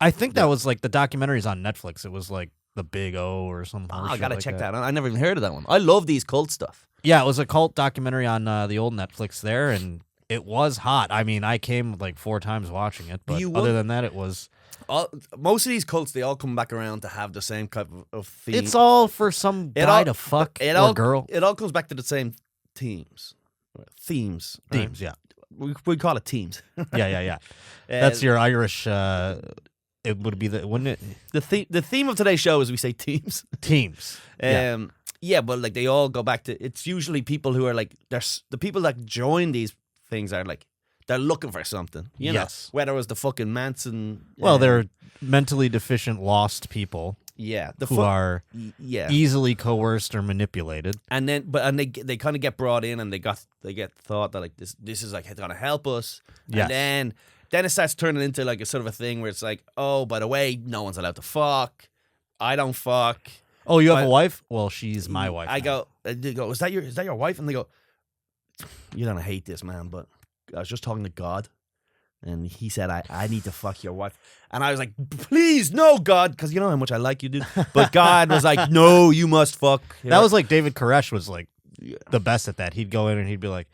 I think that was like the documentary's on Netflix. It was like the Big O or something. Oh, I gotta check that out. I never even heard of that one. I love these cult stuff. Yeah, it was a cult documentary on the old Netflix there, and it was hot. I mean, I came like 4 times watching it, but other than that, it was. Most of these cults, they all come back around to have the same type of theme. It's all for some guy to fuck or girl. It all comes back to the same themes. Themes, yeah. We call it teams. Yeah. That's your Irish. It would be wouldn't it? The theme of today's show is we say teams. Teams. Yeah, but like they all go back to. It's usually people who are like the people that join these things are like they're looking for something. You know, whether it was the fucking Manson. Well, they're mentally deficient, lost people. Yeah, who are easily coerced or manipulated, and then they kind of get brought in, and they get thought that like this is like it's gonna help us, and then it starts turning into like a sort of a thing where it's like, oh, by the way, no one's allowed to fuck. I don't fuck. Oh, you have a wife? Well, she's my wife. I go, is that your wife? And they go, you're gonna hate this, man, but I was just talking to God. And he said, I need to fuck your wife. And I was like, please, no, God. Because you know how much I like you, dude. But God was like, no, you must fuck. That was like David Koresh was like the best at that. He'd go in and he'd be like,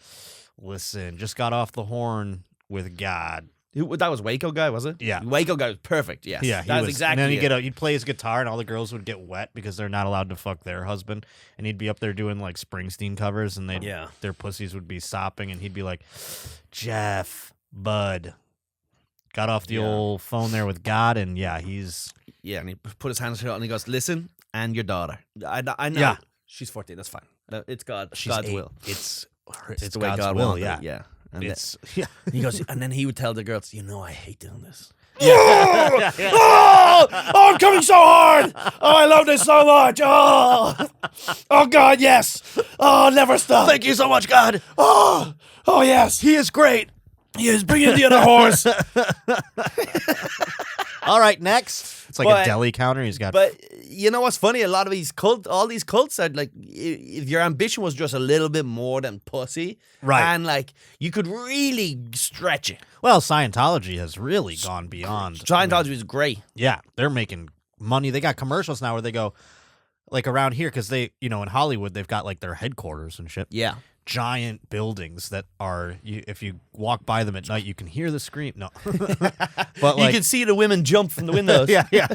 listen, just got off the horn with God. That was Waco guy, was it? Yeah. Waco guy was perfect, yes. Yeah, that was exactly and then he'd play his guitar and all the girls would get wet because they're not allowed to fuck their husband. And he'd be up there doing like Springsteen covers and their pussies would be sopping and he'd be like, Jeff, bud, got off the old phone there with God and he's... Yeah, and he put his hands out and he goes, listen, and your daughter. I know. Yeah. She's 14, that's fine. It's God's will. It's the way God's God will, wanted it. Yeah. And he goes, and then he would tell the girls, I hate doing this. Yeah. Oh, I'm coming so hard. Oh, I love this so much. Oh God, yes. Oh, never stop. Thank you so much, God. Oh, yes. He is great. He is bringing the other horse. All right, next. It's like a deli counter. He's got. But you know what's funny? A lot of these all these cults are like, if your ambition was just a little bit more than pussy, right? And like you could really stretch it. Well, Scientology has really gone beyond. Scientology is great. Yeah, they're making money. They got commercials now where they go, like around here, because they, in Hollywood, they've got like their headquarters and shit. Yeah. Giant buildings that are, if you walk by them at night, you can hear the scream. No, but you can see the women jump from the windows. yeah.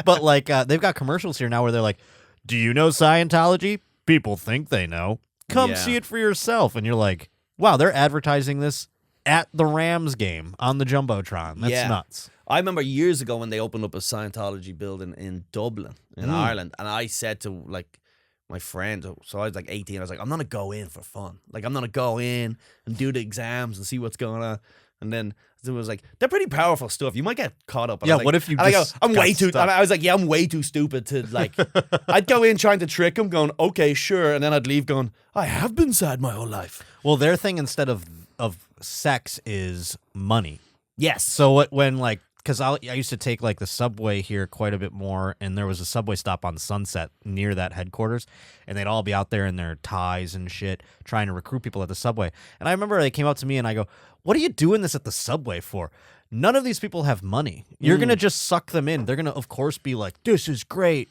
But like, they've got commercials here now where they're like, "Do you know Scientology? People think they know. Come see it for yourself." And you're like, "Wow, they're advertising this at the Rams game on the Jumbotron. That's nuts." I remember years ago when they opened up a Scientology building in Dublin, in Ireland, and I said to like my friend, so I was like 18, I was like, I'm going to go in for fun. Like, I'm going to go in and do the exams and see what's going on. And then it was like, they're pretty powerful stuff. You might get caught up. And what if you and I go, I'm way too, and I was like, I'm way too stupid to like, I'd go in trying to trick him going, okay, sure. And then I'd leave going, I have been sad my whole life. Well, their thing instead of sex is money. Yes. So when like because I used to take like the subway here quite a bit more, and there was a subway stop on Sunset near that headquarters, and they'd all be out there in their ties and shit trying to recruit people at the subway. And I remember they came up to me and I go, "What are you doing this at the subway for? None of these people have money. You're gonna just suck them in. They're gonna, of course, be like, this is great."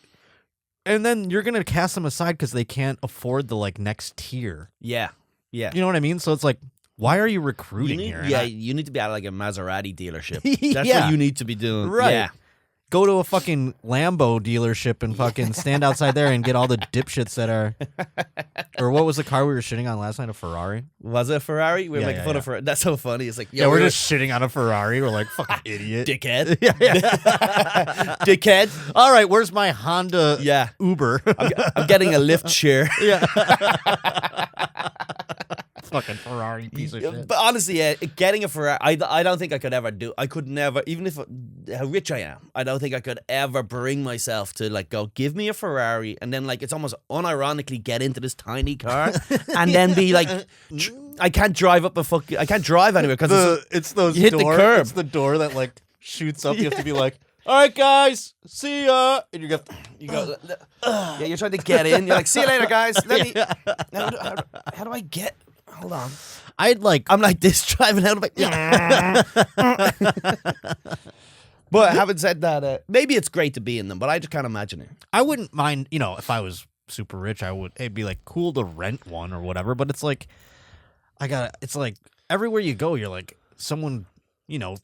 And then you're gonna cast them aside because they can't afford the like next tier. Yeah. You know what I mean? So it's like, why are you recruiting here? Yeah, you need to be at like a Maserati dealership. That's Yeah. what you need to be doing. Right. Yeah. Go to a fucking Lambo dealership and fucking stand outside there and get all the dipshits that are. Or what was the car we were shitting on last night? A Ferrari? Was it a Ferrari? We were Yeah, making yeah, fun yeah. of Ferrari. That's so funny. It's like, Yeah, we're just shitting on a Ferrari. We're like, fucking idiot. dickhead. Yeah. Dickhead. All right, where's my Honda Yeah. Uber? I'm getting a lift share. Yeah. Fucking Ferrari piece of shit. But honestly, yeah, getting a Ferrari, I don't think I could ever do. I could never, even if how rich I am, I don't think I could ever bring myself to like go give me a Ferrari and then like it's almost unironically get into this tiny car and then be like, I can't drive up I can't drive anywhere because It's those you hit the curb. It's the door that like shoots up. You have to be like, all right, guys, see ya. And you go, yeah, you're trying to get in. You're like, see you later, guys. Let me. How do I get? Hold on. I'm like this driving out of it. But having said that, maybe it's great to be in them, but I just can't imagine it. I wouldn't mind, if I was super rich, it'd be like cool to rent one or whatever. But it's like, it's like everywhere you go, you're like someone.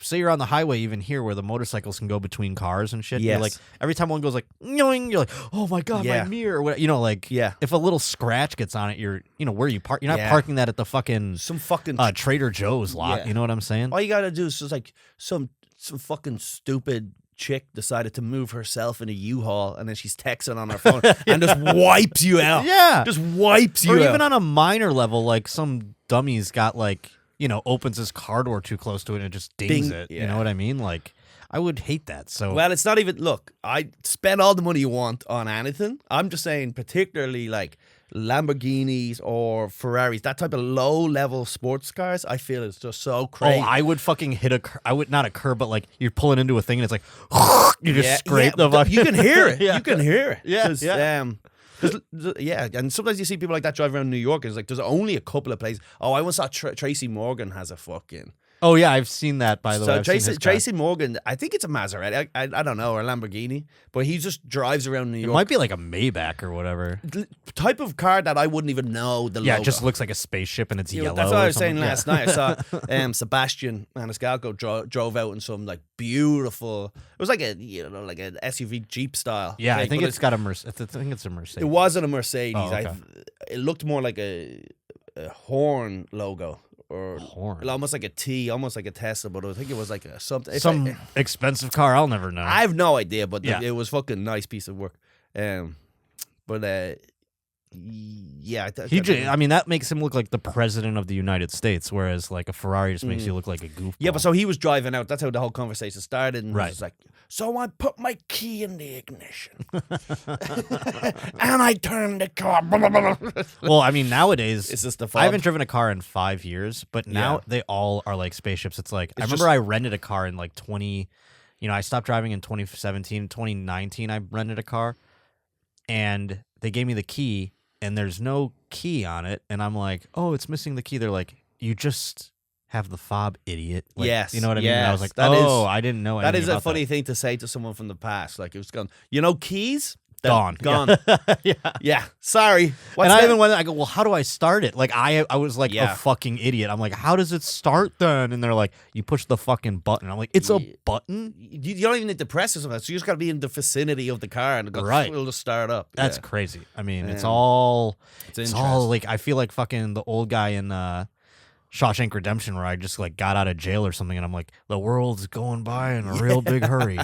Say you're on the highway, even here where the motorcycles can go between cars and shit. Yes. You're like, every time one goes like, "Nyoing," you're like, oh my God, Yeah. my mirror. Or what, Yeah. if a little scratch gets on it, where you park, you're not Yeah. parking that at the fucking Some fucking. Trader Joe's lot. Yeah. You know what I'm saying? All you gotta do is just like some fucking stupid chick decided to move herself in a U-Haul and then she's texting on her phone and just wipes you out. Yeah. Just wipes you Or out. even on a minor level, like some dummy's got like, opens his car door too close to it and it just dings Ding. it. Yeah. You know what I mean? Like, I would hate that. So Well, it's not even. Look, I spend all the money you want on anything. I'm just saying, particularly like Lamborghinis or Ferraris, that type of low-level sports cars. I feel it's just so crazy. I would fucking hit I would not a curb, but like you're pulling into a thing and it's like you just scrape the fucking. You can hear it. Yeah. You can hear it. Yeah, 'Cause, yeah. yeah, and sometimes you see people like that drive around New York. And it's like there's only a couple of places. Oh, I once saw Tracy Morgan has a fucking. Oh yeah, I've seen that by the way. So I've seen his car. Tracy Morgan, I think it's a Maserati. I don't know, or a Lamborghini, but he just drives around New It York. might be like a Maybach or whatever. Type of car that I wouldn't even know the Yeah, logo. it just looks like a spaceship and it's yellow. That's what I or was saying something. last night. I saw Sebastian Maniscalco drove out in some like beautiful. It was like a like an SUV Jeep style. Yeah, I thing, think but it's got a Mercedes. I think it's a Mercedes. It wasn't a Mercedes. Oh, okay. It looked more like a horn logo or Horn. almost like a T, almost like a Tesla. But I think it was like a something. Some expensive car. I'll never know. I have no idea, but Yeah. it was fucking nice piece of work. But yeah, I mean, that makes him look like the president of the United States, whereas like a Ferrari just makes you look like a goofball. Yeah, but so he was driving out. That's how the whole conversation started. And Right. He was like, so I put my key in the ignition. And I turned the car. Well, I mean, nowadays, It's just the I fob. haven't driven a car in 5 years, but now Yeah. they all are like spaceships. It's like, I It's remember just- I rented a car in like 20, I stopped driving in 2017, 2019, I rented a car and they gave me the key and there's no key on it. And I'm like, oh, it's missing the key. They're like, you just have the fob, idiot. Like, Yes, You know what I mean? And I was yes. like, That is- I didn't know That anything is a about funny thing to say to someone from the past. Like, it was gone. Keys? They're Gone. Gone. Yeah. Yeah. Sorry. What's And I that? even went, I go, well, how do I start it? Like, I was like Yeah. a fucking idiot. I'm like, how does it start then? And they're like, you push the fucking button. I'm like, it's a button? You don't even need to press or something. So you just got to be in the vicinity of the car and Right. it'll just start up. That's Yeah. crazy. I mean, it's Yeah. all interesting. like, I feel like fucking the old guy in Shawshank Redemption where I just like got out of jail or something and I'm like, the world's going by in a real big hurry.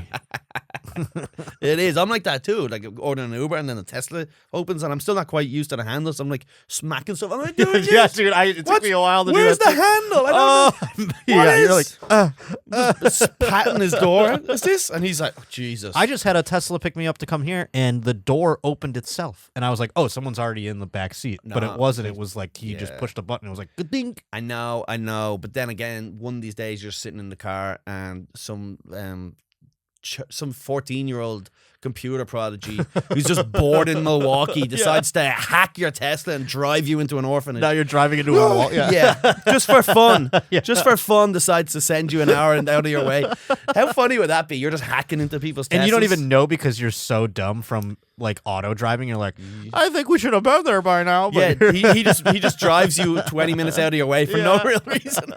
It is. I'm like that too. Like ordering an Uber and then the Tesla opens and I'm still not quite used to the handle. So I'm like smacking stuff. I'm like, dude, Yeah, dude. It took me a while to do that. Where's the handle? I don't know. Yeah, you're like, just patting his door. What's this? And he's like, oh, Jesus. I just had a Tesla pick me up to come here, and the door opened itself, and I was like, "Oh, someone's already in the back seat," but it wasn't. It was like he just pushed a button. It was like, "Ding." I know. But then again, one of these days you're sitting in the car and some 14-year-old computer prodigy who's just bored in Milwaukee decides to hack your Tesla and drive you into an orphanage. Now you're driving into a wall. Yeah, just for fun. Just for fun, decides to send you an hour and out of your way. How funny would that be? You're just hacking into people's Teslas. And you don't even know because you're so dumb from like auto driving. You're like, I think we should have been there by now. But yeah, he just drives you 20 minutes out of your way for no real reason.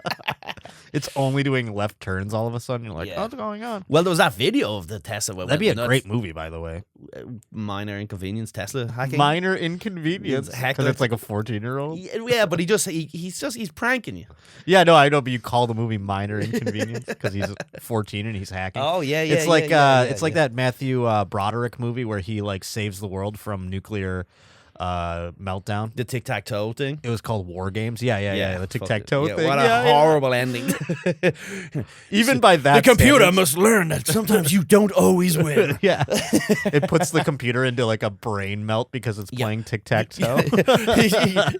It's only doing left turns all of a sudden. You're like, what's going on? Well, there was that video of the Tesla. That'd be a great movie, by the way. Minor inconvenience, Tesla hacking. Minor inconvenience, because it's like a 14-year-old. Yeah, but he's pranking you. Yeah, no, I know, but you call the movie Minor Inconvenience because he's 14 and he's hacking. Oh yeah. It's like like that Matthew Broderick movie where he like saves the world from nuclear meltdown. The tic-tac-toe thing. It was called War Games. Yeah. The tic-tac-toe thing. What a horrible ending. Even by that, the computer must learn that sometimes you don't always win. Yeah, it puts the computer into like a brain melt because it's playing tic-tac-toe.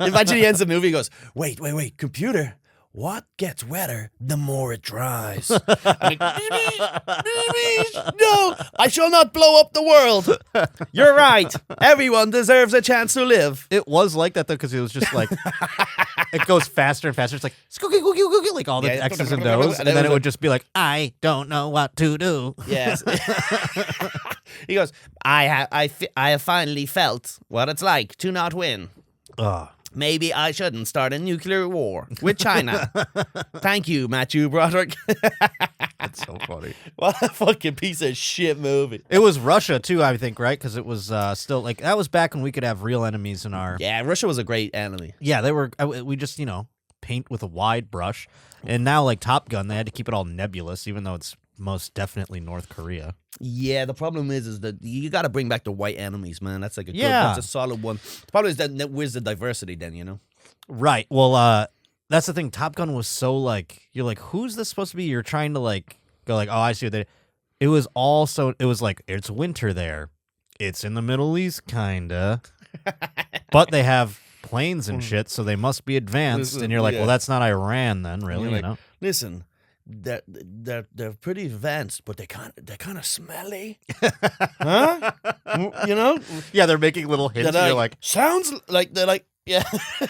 Imagine he ends the movie. He goes, wait, computer. What gets wetter the more it dries? I'm like, no, I shall not blow up the world. You're right. Everyone deserves a chance to live. It was like that though, because it was just like it goes faster and faster. It's like skooky, googie, googie, like all the X's and O's, and then it would just be like, I don't know what to do. Yes. He goes, I have finally felt what it's like to not win. Maybe I shouldn't start a nuclear war with China. Thank you, Matthew Broderick. That's so funny. What a fucking piece of shit movie. It was Russia, too, I think, right? Because it was still, like, that was back when we could have real enemies in our... Yeah, Russia was a great enemy. Yeah, they were... We just, paint with a wide brush. And now, like, Top Gun, they had to keep it all nebulous, even though it's most definitely North Korea. Yeah, the problem is that you got to bring back the white enemies, man. That's like that's a solid one. The problem is that where's the diversity then, Right. Well, that's the thing. Top Gun was so like, you're like, who's this supposed to be? You're trying to like go like, oh, I see what they. It was also, it was like, it's winter there. It's in the Middle East, kinda, but they have planes and shit, so they must be advanced. And you're like, well, that's not Iran then, really, Listen. They're pretty advanced, but they're kind of smelly, huh? Yeah, they're making little hints. And you're like, sounds like they're like, yeah,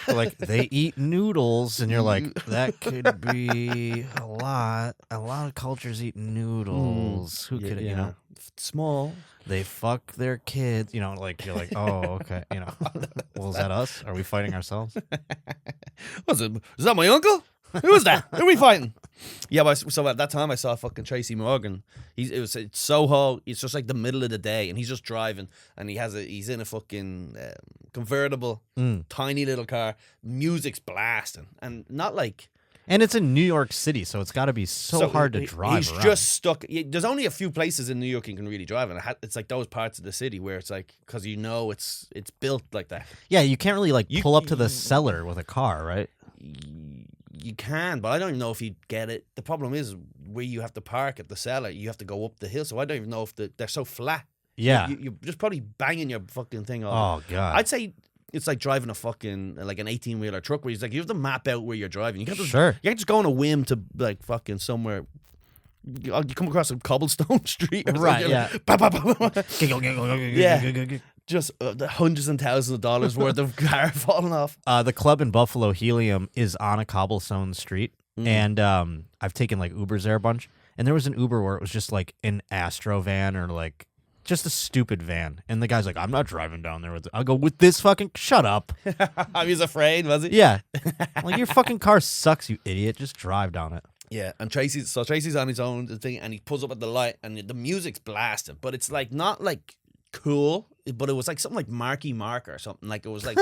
like they eat noodles, and you're like, that could be a lot. A lot of cultures eat noodles. Who could, small. They fuck their kids. Like you're like, oh, okay. Well, is that us? Are we fighting ourselves? What's it? Is that my uncle? Who was that? Who are we fighting? Yeah, but so at that time I saw fucking Tracy Morgan. It's Soho. It's just like the middle of the day, and he's just driving, and he's in a fucking convertible, tiny little car. Music's blasting, and not like. And it's in New York City, so it's got to be so hard to drive. He's just stuck. There's only a few places in New York you can really drive, and it's like those parts of the city where it's like because it's built like that. Yeah, you can't really like pull up to the cellar with a car, right? You can, but I don't even know if you get it. The problem is where you have to park at the cellar, you have to go up the hill, so I don't even know if they're so flat. Yeah. You're just probably banging your fucking thing off. Oh, God. I'd say it's like driving a fucking, like an 18-wheeler truck where it's like you have to map out where you're driving. You can't just go on a whim to like fucking somewhere. You come across a cobblestone street. Right, yeah. Yeah. Just hundreds and thousands of dollars worth of car falling off. The club in Buffalo, Helium, is on a cobblestone street, and I've taken like Ubers there a bunch, and there was an Uber where it was just like an Astro van or like just a stupid van, and the guy's like, "I'm not driving down there with." I'll go with this fucking. Shut up. I was afraid, was he? Yeah, like your fucking car sucks, you idiot. Just drive down it. Yeah, and Tracy's on his own thing, and he pulls up at the light, and the music's blasting, but it's like not like cool. but it was like something like Marky Mark or something. Like it was like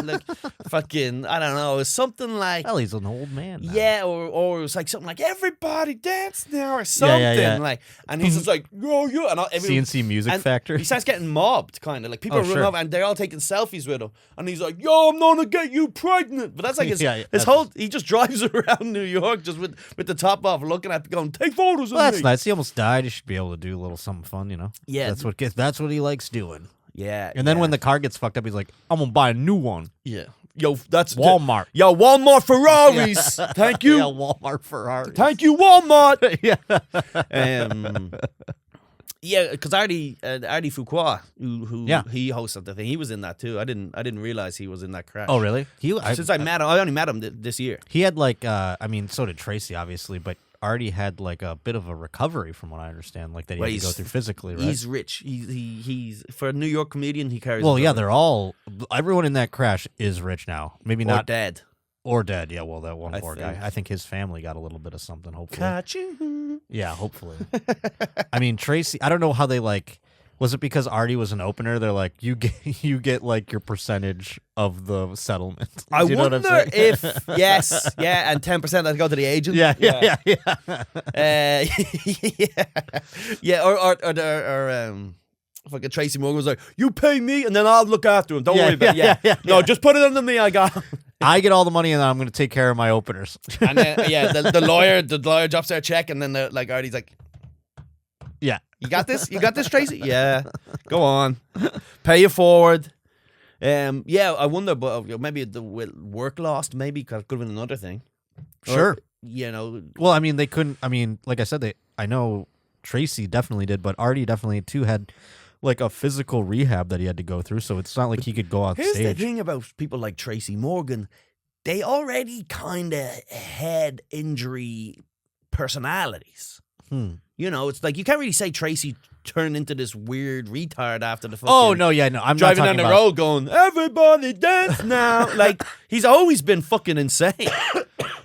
fucking, I don't know. It was something like, Well, he's an old man now. yeah, or it was like something like everybody dance now or something. Yeah. Like, and he's just like, yo, yo, and CNC Music Factory. He starts getting mobbed, kind of like people are running sure. over and they're all taking selfies with him, and he's like, yo, I'm gonna get you pregnant. But that's like his Yeah, whole. He just drives around New York just with the top off, looking at, going, take photos of Well, that's me. nice. He almost died. He should be able to do a little something fun, you know. Yeah. That's what he likes doing. Yeah. And then when the car gets fucked up, he's like, I'm gonna buy a new one. yeah, yo, that's Walmart. Yo, Walmart Ferraris. Thank you. Yeah, Walmart Ferrari. Thank you, Walmart. Yeah. Yeah, because Artie Fuqua, who Yeah. he hosted the thing, he was in that too. I didn't realize he was in that crash. Oh, really? Since I met him, I only met him this year. He had like, I mean, so did Tracy, obviously, but Artie had like a bit of a recovery, from what I understand, like that he Well, had to go through physically, right? He's rich. He's for a New York comedian. He carries. Well, his yeah, own. everyone in that crash is rich now. Maybe Or not dead. or dead. Yeah, well, that one I poor think. guy. I think his family got a little bit of something. Hopefully, Catching. yeah, hopefully. I mean, Tracy. I don't know how they like. Was it because Artie was an opener? They're like, you get like your percentage of the settlement. I You know what I'm wonder saying? if yes, yeah, and 10% that go to the agent. Yeah. Yeah, or fucking Tracy Morgan was like, you pay me and then I'll look after him. Don't worry about it. Yeah. No, just put it under me. I got him. I get all the money and then I'm going to take care of my openers. And then the lawyer drops their check and then like Artie's like, Yeah. You got this, Tracy? Yeah. Go on. Pay it forward. Yeah, I wonder, but maybe the work lost. Maybe because it could have been another thing. Sure. Or, you know. Well, I mean, they couldn't. I mean, like I said, I know Tracy definitely did, but Artie definitely too had like a physical rehab that he had to go through. So it's not like he could go on Here's stage. the thing about people like Tracy Morgan. They already kind of had injury personalities. You know, it's like you can't really say Tracy turned into this weird retard after the fucking... Oh, no, yeah, no. I'm driving not down the talking about... road going, everybody dance now. Like, he's always been fucking insane.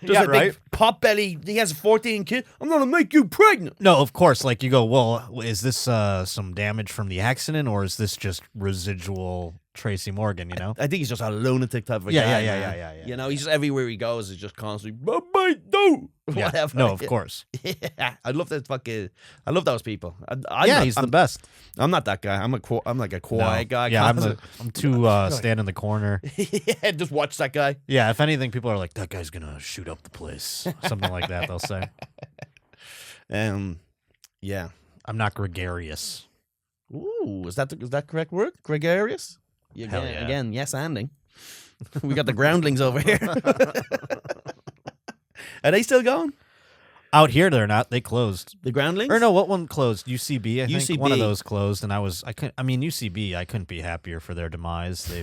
Yeah, a right? big pot belly. He has 14 kids. I'm going to make you pregnant. No, of course. Like, you go, well, is this some damage from the accident, or is this just residual Tracy Morgan, you know? I think he's just a lunatic type of Yeah, guy. yeah. You know, he's just everywhere he goes is just constantly, do Yeah. whatever. No, of course. Yeah, I love those people. He's the best. I'm not that guy. I'm like a quiet guy. Yeah, I'm too stand in the corner. Yeah, just watch that guy. Yeah, if anything, people are like, that guy's gonna shoot up the place. Something like that, they'll say. Yeah. I'm not gregarious. Ooh, is that correct word? Gregarious? Hell yeah. Again, yes, anding. We got the groundlings over here. Are they still going? Out here, they're not. They closed. The groundlings? Or no, what one closed? UCB, I think. UCB. One of those closed, and UCB, I couldn't be happier for their demise.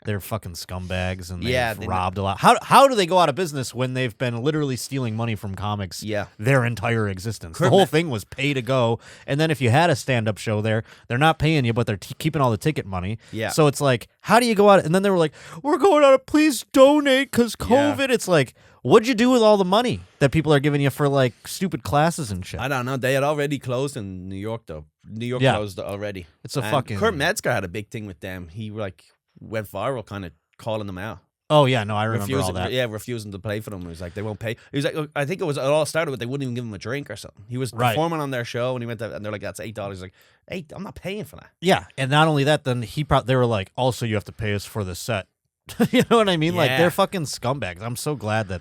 They're fucking scumbags, and they've robbed a lot. How do they go out of business when they've been literally stealing money from comics their entire existence? The whole thing was pay to go, and then if you had a stand-up show there, they're not paying you, but they're keeping all the ticket money. Yeah. So it's like, how do you go out? And then they were like, we're going out, please donate, because COVID. Yeah. It's like, what'd you do with all the money that people are giving you for like stupid classes and shit? I don't know. They had already closed in New York, though. New York closed already. It's a fucking... Kurt Metzger had a big thing with them. He went viral kind of calling them out. Oh, yeah, no, I remember all that. Yeah, refusing to play for them. He was like, they won't pay. He was like, I think it all started with they wouldn't even give him a drink or something. He was performing on their show, and he went to, and they're like, that's $8. He's like, $8? I'm not paying for that. Yeah, and not only that, then they were like, also you have to pay us for the set. You know what I mean? Yeah. Like, they're fucking scumbags. I'm so glad that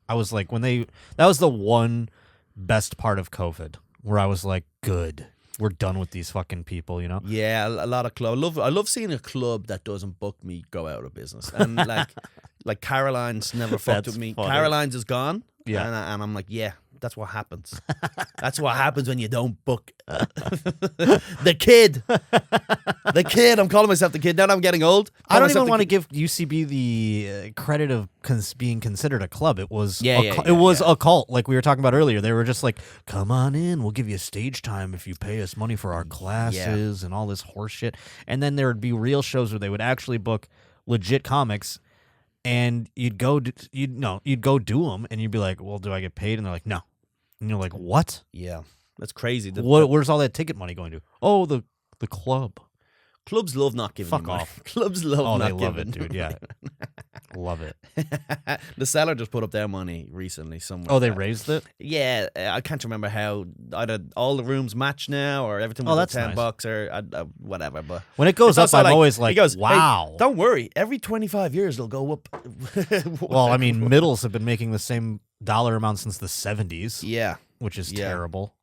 I was like, that was the one best part of COVID, where I was like, good. We're done with these fucking people, you know? Yeah, a lot of clubs. I love seeing a club that doesn't book me go out of business. And like Caroline's never fucked with me. Funny. Caroline's is gone. Yeah. And I'm like, yeah, that's what happens. That's what happens when you don't book. The kid. I'm calling myself the kid. Now that I'm getting old. I don't even want to give UCB the credit of being considered a club. It was a cult, like we were talking about earlier. They were just like, come on in, we'll give you stage time if you pay us money for our classes and all this horse shit. And then there would be real shows where they would actually book legit comics, and you'd go do them, and you'd be like, well, do I get paid? And they're like, no. And you're like, what? Yeah, that's crazy. Where's all that ticket money going to? Oh, the club. Clubs love not giving Fuck you money. off. Clubs love Oh, not they love giving. it, dude. Yeah. Love it. The seller just put up their money recently somewhere. Oh, they raised it? Yeah, I can't remember how. Either all the rooms match now, or everything Oh, was that's $10 nice. or whatever. But When it goes it's up, also I'm like- always he like, goes, "Hey, wow. don't worry, every 25 years it'll go up." Well, I mean, middles have been making the same dollar amount since the 70s, yeah, which is Yeah. terrible.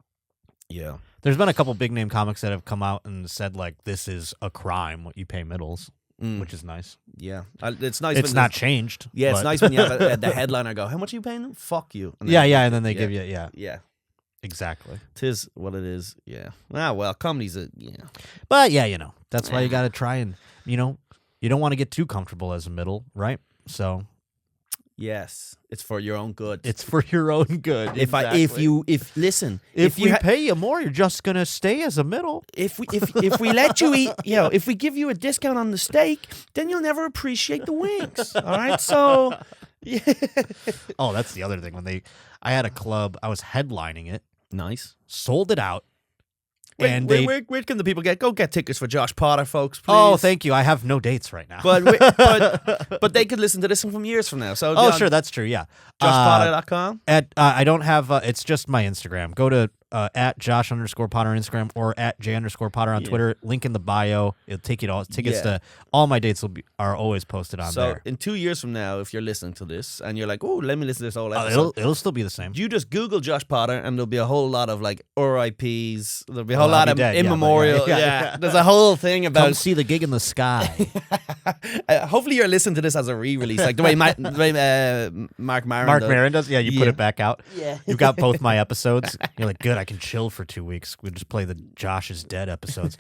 yeah. There's been a couple big name comics that have come out and said, like, this is a crime, what you pay middles, which is nice. Yeah, it's nice. It's when not there's- changed. Yeah, it's but- nice when you have the headliner go, "How much are you paying them? Fuck you." And Yeah, then- yeah, and then they yeah. give you, yeah, Yeah, exactly. tis what it is. Yeah. Well, comedy's a But yeah, that's why you got to try and, you don't want to get too comfortable as a middle, right? So yes, it's for your own good. it's for your own good. if listen, if you we pay you more, you're just gonna stay as a middle. if we let you eat, if we give you a discount on the steak, then you'll never appreciate the wings. All right, so yeah, Oh, that's the other thing. I had a club, I was headlining it, nice. sold it out, Where, and where, they. where, where can the people go get tickets for Josh Potter, folks? Please. Oh, thank you. I have no dates right now. But they could listen to this from years from now. So oh, sure, that's true. Yeah, JoshPotter.com. I don't have. It's just my Instagram. Go to at Josh_Potter on Instagram or at J_Potter on Twitter. Link in the bio. It'll take you to all tickets to all my dates are always posted on So there. in 2 years from now, if you're listening to this and you're like, "Oh, let me listen to this whole episode," It'll still be the same. you just Google Josh Potter and there'll be a whole lot of like RIPs. There'll be a whole I'll lot be of dead, in yeah, but memorial. yeah, Yeah, yeah. there's a whole thing Come about. see the gig in the sky. Hopefully, you're listening to this as a re-release, like the way Mark Maron. Mark does. Maron does. Yeah, you put Yeah. it back out. Yeah. You've got both my episodes. You're like, good. I can chill for 2 weeks. We just play the Josh is Dead episodes.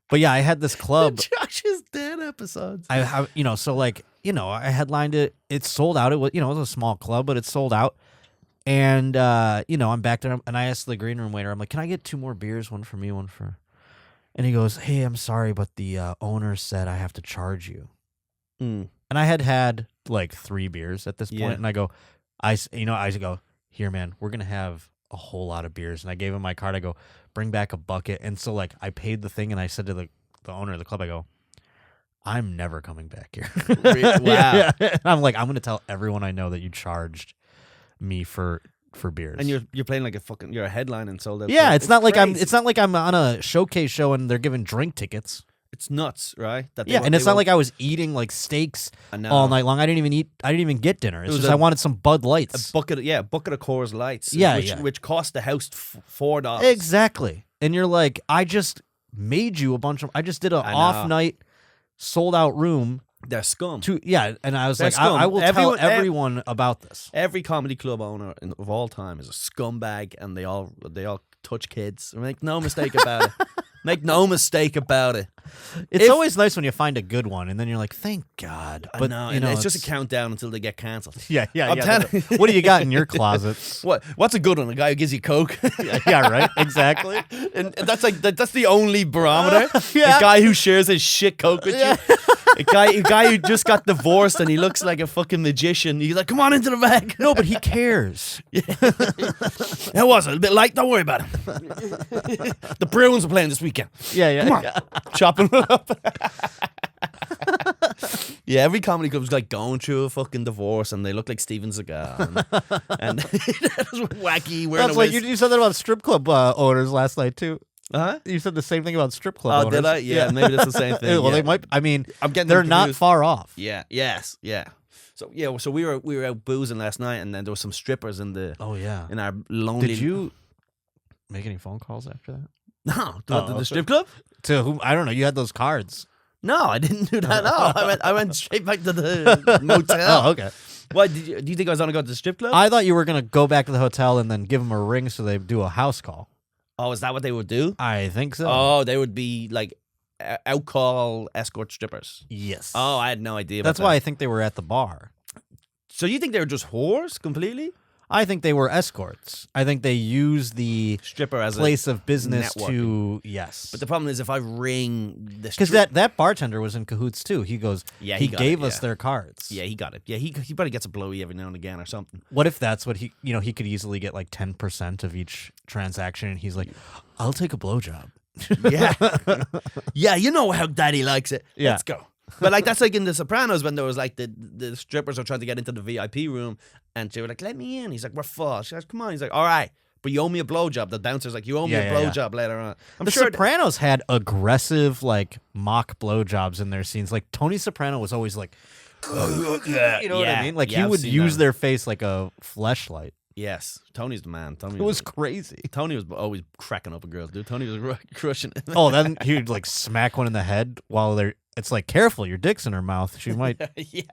But yeah, I had this club. Josh is Dead episodes. I have, so like, I headlined it. It sold out. It was, it was a small club, but it sold out. And I'm back there, and I asked the green room waiter, I'm like, can I get 2 more beers? One for me, one for. And he goes, hey, I'm sorry, but the owner said I have to charge you. Mm. And I had like 3 beers at this point, Yeah. and I go, I go, here, man, we're gonna have a whole lot of beers. And I gave him my card. I go, bring back a bucket. And so like I paid the thing, and I said to the owner of the club, I go, I'm never coming back here. Wow. Yeah. And I'm like, I'm gonna tell everyone I know that you charged me for beers. And you're playing like you're a headline and sold out. yeah, it's not like crazy. I'm on a showcase show and they're giving drink tickets. It's nuts, right? That Yeah, and it's not like I was eating like steaks all night long. I didn't even get dinner. It's was just I wanted some Bud Lights. a bucket of Coors Lights. Yeah, which cost the house $4. Exactly. And you're like, I just made you a bunch of. I just did an I know. off night, sold out room. They're scum. And I was They're like, scum. I will Everyone- tell everyone about this. Every comedy club owner of all time is a scumbag, and they all touch kids. Make no mistake about it. Make no mistake about it. It's always nice when you find a good one, and then you're like, thank God. But I know, it's just a countdown until they get cancelled. Yeah. I'm telling you. What do you got in your closet? What's a good one? A guy who gives you coke, Yeah, right. Exactly. and that's the only barometer. Yeah. A guy who shares his shit coke with you. A guy who just got divorced and he looks like a fucking magician. He's like, come on into the bag. No, but he cares. That was a little bit light. Don't worry about it. The Bruins are playing this weekend. Yeah. Come on. Chopping it up. Yeah, every comedy club's like going through a fucking divorce and they look like Steven Seagal. And that's wacky. That's like you said that about strip club owners last night too. Huh? You said the same thing about strip club Oh, owners. did I? Yeah, maybe that's the same thing. Well, yeah. they might. I mean, I'm getting they're them not confused. far off. Yeah, yes, yeah. So yeah, so we were out boozing last night, and then there was some strippers in Oh yeah. our lonely. Did you make any phone calls after that? No, Oh. the strip club. To whom? I don't know. You had those cards. No, I didn't do that. No, I went straight back to the motel. Oh, okay. What do you think I was gonna go to the strip club? I thought you were gonna go back to the hotel and then give them a ring so they do a house call. Oh, is that what they would do? I think so. Oh, they would be like out-call escort strippers. yes. Oh, I had no idea about That's that. why I think they were at the bar. So you think they were just whores completely? I think they were escorts. I think they used the Stripper as place of business networking. to yes. But the problem is if I ring the Because that bartender was in cahoots too. He goes, Yeah, he he got gave it, us yeah. their cards. Yeah, he got it. Yeah, he probably gets a blowy every now and again or something. What if that's what he, he could easily get like 10% of each transaction, and he's like, I'll take a blowjob. Yeah. Yeah, you know how daddy likes it. Yeah. Let's go. But like that's like in The Sopranos when there was like the strippers are trying to get into the VIP room and they were like, let me in. He's like, we're full. She goes, come on. He's like, all right, but you owe me a blowjob. The bouncer's like, you owe me a blowjob later on. I'm the sure Sopranos had aggressive like mock blowjobs in their scenes. Like Tony Soprano was always like, you know what I mean? Like he would use their face like a fleshlight. Yes, Tony's the man. Tony It was crazy. Tony was always cracking up a girl, dude. Tony was crushing it. Oh, then he would like smack one in the head while they're. It's like, careful, your dick's in her mouth. She might. Yeah.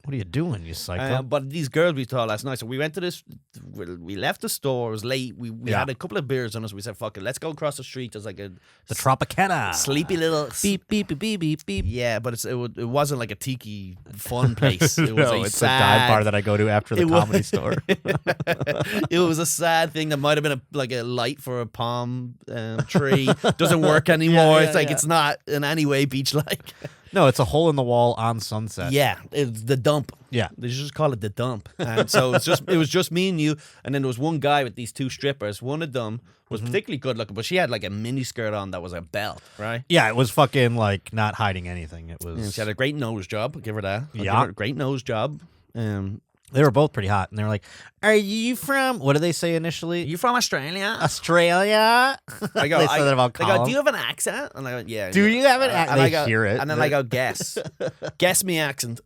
What are you doing, you psycho? But these girls we saw last night, so we went to this. We left the store. It was late. We had a couple of beers on us. We said, "Fuck it, let's go across the street." There's like the Tropicana, sleepy little beep beep beep beep beep beep. Yeah, but it wasn't like a tiki fun place. It was it's a dive bar that I go to after the comedy store. It was a sad thing that might have been like a light for a palm tree. Doesn't work anymore. It's like it's not in any way beach like. No, it's a hole in the wall on Sunset. Yeah, it's the dump. Yeah, they just call it the dump. And so it was just me and you, and then there was one guy with these two strippers. One of them was particularly good looking, but she had like a mini skirt on that was a belt, right? Yeah, it was fucking like not hiding anything. It was. And she had a great nose job. I'll give her that. Yeah, give her a great nose job. They were both pretty hot, and they were like, "Are you from? What did they say initially? You from Australia? Australia?" I go. They said that about Colum. They go, do you have an accent? And I went, yeah. Do you have an accent? And they I go, hear it, and then I go, guess me accent.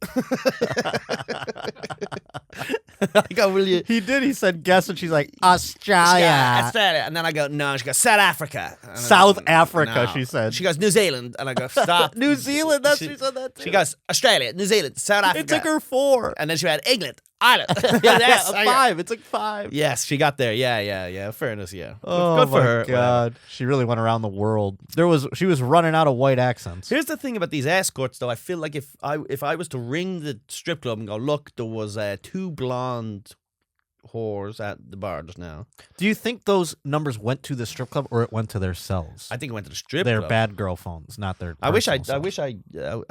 I go, will you? He did. He said, "Guess," and she's like, "Australia." Australia. And then I go, no. She goes, South Africa. South Africa. No. She said. She goes, New Zealand. And I go, stop. New Zealand. That's she said that too. She goes, Australia, New Zealand, South Africa. It took her 4. And then she had England. Ireland. Yes, 5. It took 5. Yes, she got there. Yeah. Fairness, yeah. Oh, good for her. God. Whatever. She really went around the world. She was running out of white accents. Here's the thing about these escorts, though. I feel like if I was to ring the strip club and go, look, there was 2 blonde whores at the bar just now. Do you think those numbers went to the strip club or it went to their cells? I think it went to the strip club. Their bad girl phones, not their. I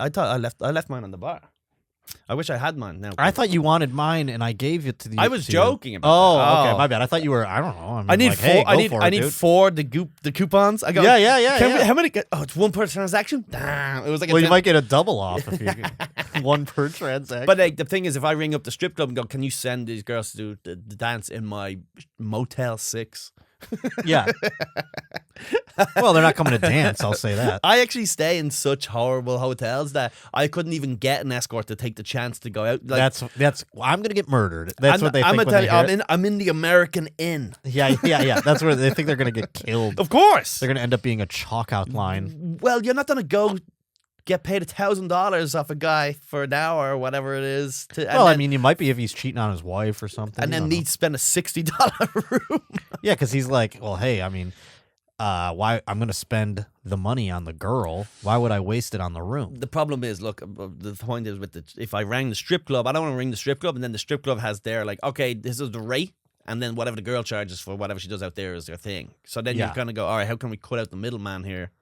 thought I left mine on the bar. I wish I had mine now. I thought you wanted mine, and I gave it to the. I was joking about that. Okay, my bad. I thought you were. I don't know. I need 4. I need 4 the coupons. I go. Yeah. How many? It's 1 per transaction. Damn, it was like. Well, you might get a double off if you 1 per transaction. But like, the thing is, if I ring up the strip club and go, "Can you send these girls to do the dance in my Motel 6?" Yeah. Well, they're not coming to dance, I'll say that. I actually stay in such horrible hotels that I couldn't even get an escort to take the chance to go out. Like, that's I'm gonna get murdered. That's what they think when they hear it. I'm in the American Inn. Yeah. That's where they think they're gonna get killed. Of course. They're gonna end up being a chalk outline. Well, you're not gonna go get paid $1,000 off a guy for an hour or whatever it is. I mean, you might be if he's cheating on his wife or something. And then need to spend a $60 room. Yeah, because he's like, well, hey, I mean, why I'm going to spend the money on the girl? Why would I waste it on the room? The problem is, look, the point is if I rang the strip club, I don't want to ring the strip club, and then the strip club has their like, okay, this is the rate. And then whatever the girl charges for whatever she does out there is their thing. So then you're going to go, all right, how can we cut out the middleman here?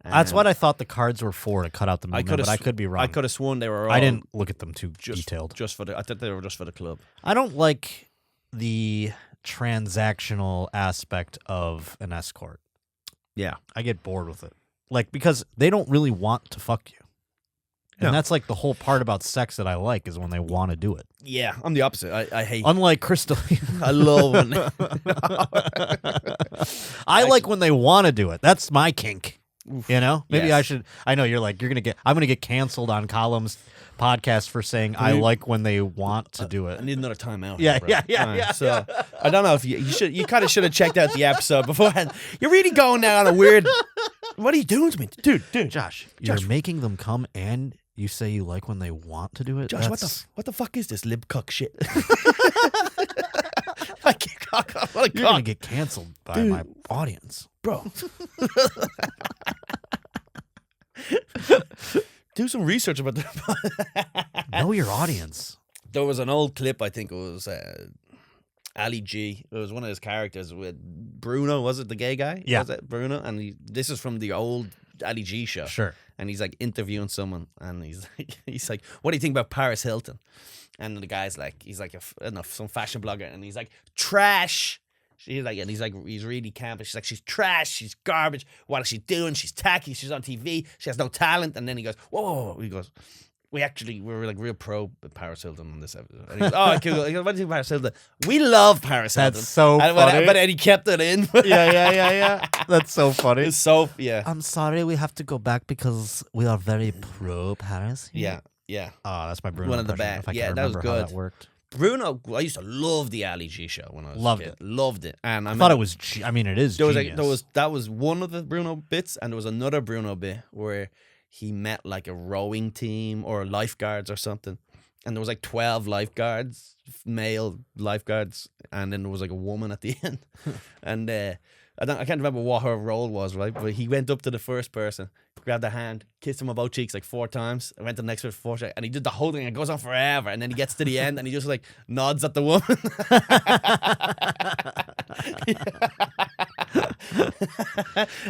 That's what I thought the cards were for, to cut out the middleman, but I could be wrong. I could have sworn they were all... I didn't look at them too detailed. I thought they were just for the club. I don't like the transactional aspect of an escort. Yeah. I get bored with it. Like, because they don't really want to fuck you. And that's like the whole part about sex that I like is when they want to do it. Yeah, I'm the opposite. I hate... Unlike Crystal. I love when... I like when they want to do it. That's my kink. Oof. You know? Maybe yes. I should... I know, you're like, I'm going to get canceled on Colum's podcast for saying I like when they want to do it. I need another time out. Yeah, here, yeah. So, I don't know if you kind of should have checked out the episode beforehand. You're really going down a weird... What are you doing to me? Dude. Josh, you're making them come and... You say you like when they want to do it? Josh, what the fuck is this lib cuck shit? You're going to get canceled by my audience. Bro. Do some research about that. Know your audience. There was an old clip, I think it was Ali G. It was one of his characters with Bruno, was it the gay guy? Yeah. Was it Bruno? And this is from the old Ali G show. Sure. And he's like interviewing someone, and he's like, what do you think about Paris Hilton? And the guy's like, some fashion blogger, and he's like, trash. he's really camping. She's like, she's trash, she's garbage. What is she doing? She's tacky. She's on TV. She has no talent. And then he goes, whoa. He goes, we're like real pro Paris Hilton on this episode. And he goes, oh, cool. He goes, what do you think Paris Hilton? We love Paris Hilton. That's so funny. But then he kept it in. Yeah. That's so funny. It's so, yeah. I'm sorry, we have to go back because we are very pro Paris. Yeah. Oh, that's my Bruno. One of the impression, best. if I can Yeah, that was remember how good. that worked. Bruno, I used to love the Ali G show when I was Loved a kid. it. Loved it. And I thought it was, it is genius. that was one of the Bruno bits, and there was another Bruno bit where he met like a rowing team or lifeguards or something, and there was like 12 lifeguards, male lifeguards, and then there was like a woman at the end. And I can't remember what her role was, right? But he went up to the first person, grabbed their hand, kissed him on both cheeks like 4 times, and went to the next person 4 times, and he did the whole thing, and it goes on forever, and then he gets to the end, and he just like nods at the woman.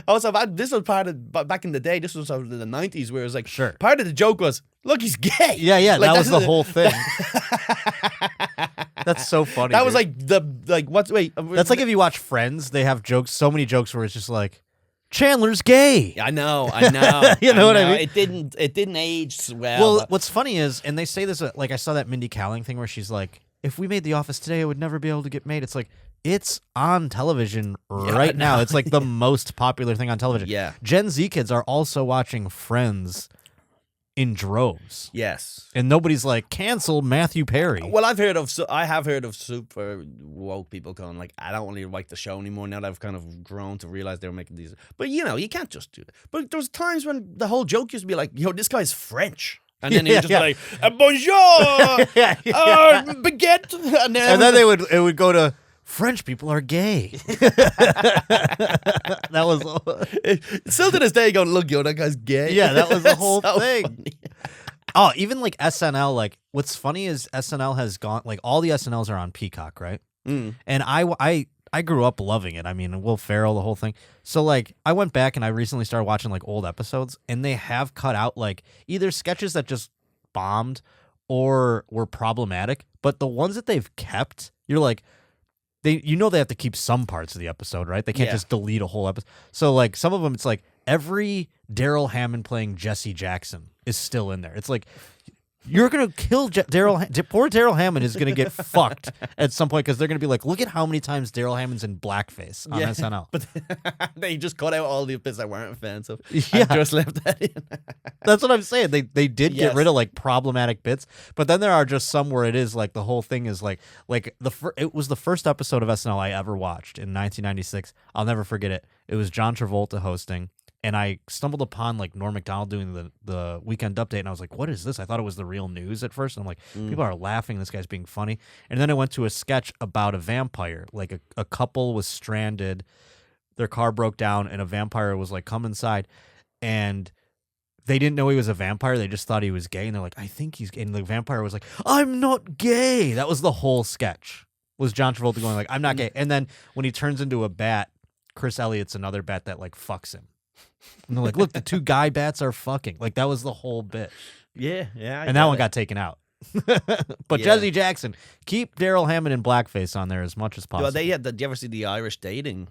Also, this was part of back in the day. This was in the 90s, where it was like, sure, part of the joke was, look, he's gay. Yeah, like, that was the whole thing. That's so funny. That was wait. That's like if you watch Friends, they have jokes, so many jokes where it's just like, Chandler's gay. I know. You know what I mean? It didn't age well. Well, what's funny is, and they say this, like I saw that Mindy Kaling thing where she's like, if we made The Office today, it would never be able to get made. It's like, it's on television right now. It's like the most popular thing on television. Yeah. Gen Z kids are also watching Friends in droves. Yes. And nobody's like, cancel Matthew Perry. Well, I have heard of super woke people going like, I don't really like the show anymore now that I've kind of grown to realize they were making these. But you can't just do that. But there was times when the whole joke used to be like, yo, this guy's French. And then he would just be like, bonjour, baguette. And then it would go to, French people are gay. That was still to this day going, look, yo, that guy's gay. Yeah, that was the whole so thing. Funny. Oh, even like SNL, like what's funny is SNL has gone, like all the SNLs are on Peacock, right? Mm. And I grew up loving it. I mean, Will Ferrell, the whole thing. So like I went back and I recently started watching like old episodes, and they have cut out like either sketches that just bombed or were problematic, but the ones that they've kept, you're like, they have to keep some parts of the episode, right? They can't just delete a whole episode. So like some of them, it's like every Daryl Hammond playing Jesse Jackson is still in there. It's like, you're going to kill poor Daryl Hammond is going to get fucked at some point, because they're going to be like, look at how many times Daryl Hammond's in blackface on SNL. But they just cut out all the bits that weren't offensive. Yeah. And just left that in. That's what I'm saying. They did get rid of like problematic bits, but then there are just some where it is like the whole thing is like it was the first episode of SNL I ever watched in 1996. I'll never forget it. It was John Travolta hosting. And I stumbled upon like Norm Macdonald doing the Weekend Update, and I was like, what is this? I thought it was the real news at first. And I'm like, people are laughing, this guy's being funny. And then I went to a sketch about a vampire. Like a couple was stranded, their car broke down, and a vampire was like, come inside. And they didn't know he was a vampire. They just thought he was gay. And they're like, I think he's gay. And the vampire was like, I'm not gay. That was the whole sketch, was John Travolta going like, I'm not gay. And then when he turns into a bat, Chris Elliott's another bat that like fucks him. And they're like, look, the two guy bats are fucking. Like, that was the whole bit. Yeah. And that one got taken out. But Jesse Jackson, keep Daryl Hammond in blackface on there as much as possible. Well, did you ever see the Irish dating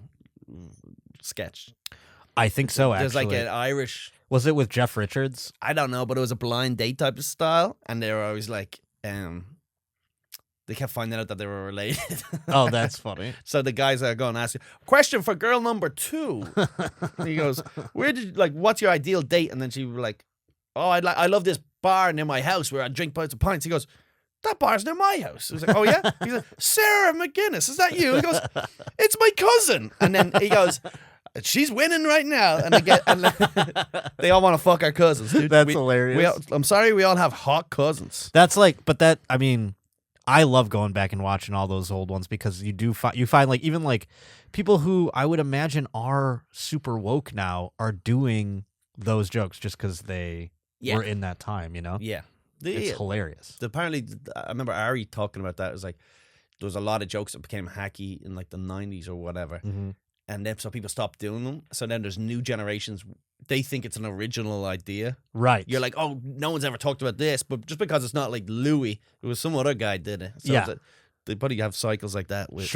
sketch? I think so, actually. There's like an Irish... Was it with Jeff Richards? I don't know, but it was a blind date type of style. And they were always like... They kept finding out that they were related. Oh, that's funny. So the guys are going to ask you, question for girl number 2. He goes, what's your ideal date? And then she was like, oh, I love this bar near my house where I drink pints of pints. He goes, that bar's near my house. I was like, oh yeah? He's like, Sarah McGinnis, is that you? He goes, it's my cousin. And then he goes, she's winning right now. And they all want to fuck our cousins, dude. That's hilarious. I'm sorry, we all have hot cousins. That's like, but that, I mean... I love going back and watching all those old ones, because you find like even like people who I would imagine are super woke now are doing those jokes just because they were in that time, you know? Yeah. It's hilarious. Apparently, I remember Ari talking about that. It was like, there was a lot of jokes that became hacky in like the 90s or whatever. Mm-hmm. And then so people stopped doing them. So then there's new generations. They think it's an original idea. Right. You're like, oh, no one's ever talked about this. But just because it's not like Louis, it was some other guy did it. So they probably have cycles like that with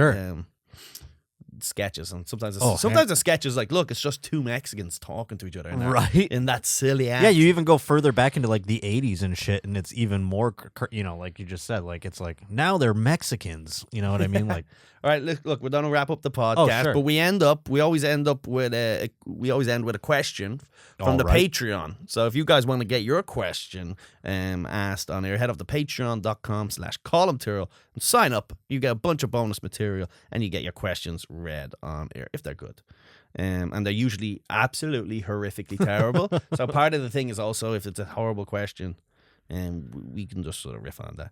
sketches, and sometimes Oh, the sketch is like, look, it's just two Mexicans talking to each other, Right. in that silly act. Yeah, you even go further back into like the 80s and shit, and it's even more, like you just said, like it's like now they're Mexicans. You know what I mean? Like, all right, look, we're gonna wrap up the podcast, sure. but we always end with a question from the Patreon. So if you guys want to get your question asked on air, head up to patreon.com/Colum Tyrrell and sign up. You get a bunch of bonus material, and you get your questions read on air if they're good. And they're usually absolutely horrifically terrible. So part of the thing is also, if it's a horrible question, we can just sort of riff on that.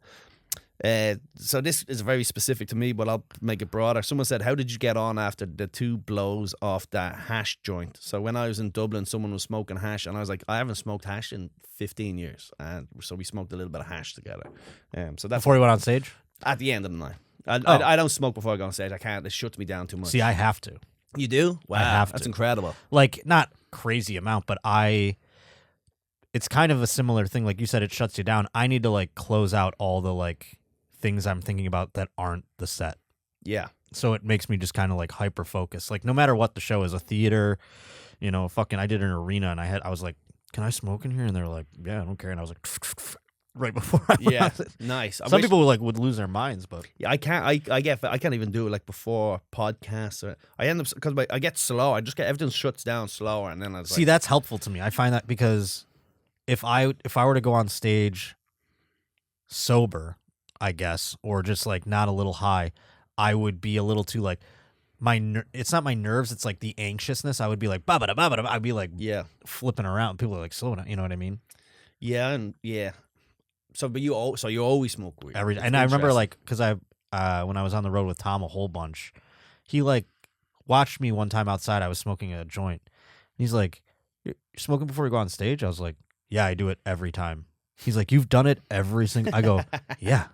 So this is very specific to me, but I'll make it broader. Someone said, how did you get on after the 2 blows off that hash joint? So when I was in Dublin, someone was smoking hash, and I was like, I haven't smoked hash in 15 years. And so we smoked a little bit of hash together. So that's before you went on stage? At the end of the night. I don't smoke before I go on stage. I can't. It shuts me down too much. See, I have to. You do? Wow, I have that's to. incredible. Like, not crazy amount, but it's kind of a similar thing. Like you said, it shuts you down. I need to like close out all the like things I'm thinking about that aren't the set. Yeah. So it makes me just kind of like hyper focus. Like no matter what the show is, a theater, I did an arena, and I was like, can I smoke in here? And they were like, yeah, I don't care. And I was like, right before I went. Nice. Some people would lose their minds, but yeah, I can't. I can't even do it like before podcasts. I end up because I get slow. I just get everything shuts down slower, and then I see that's helpful to me. I find that because if I were to go on stage sober, I guess, or just like not a little high, I would be a little too like it's not my nerves. It's like the anxiousness. I would be like ba-ba-da-ba-ba-da. I'd be like flipping around. People are like slow down. You know what I mean? Yeah, and yeah. So you always smoke weed and I remember like because when I was on the road with Tom a whole bunch, he like watched me one time outside. I was smoking a joint. He's like, "You're smoking before you go on stage?" I was like, "Yeah, I do it every time." He's like, "You've done it every single." I go, "Yeah."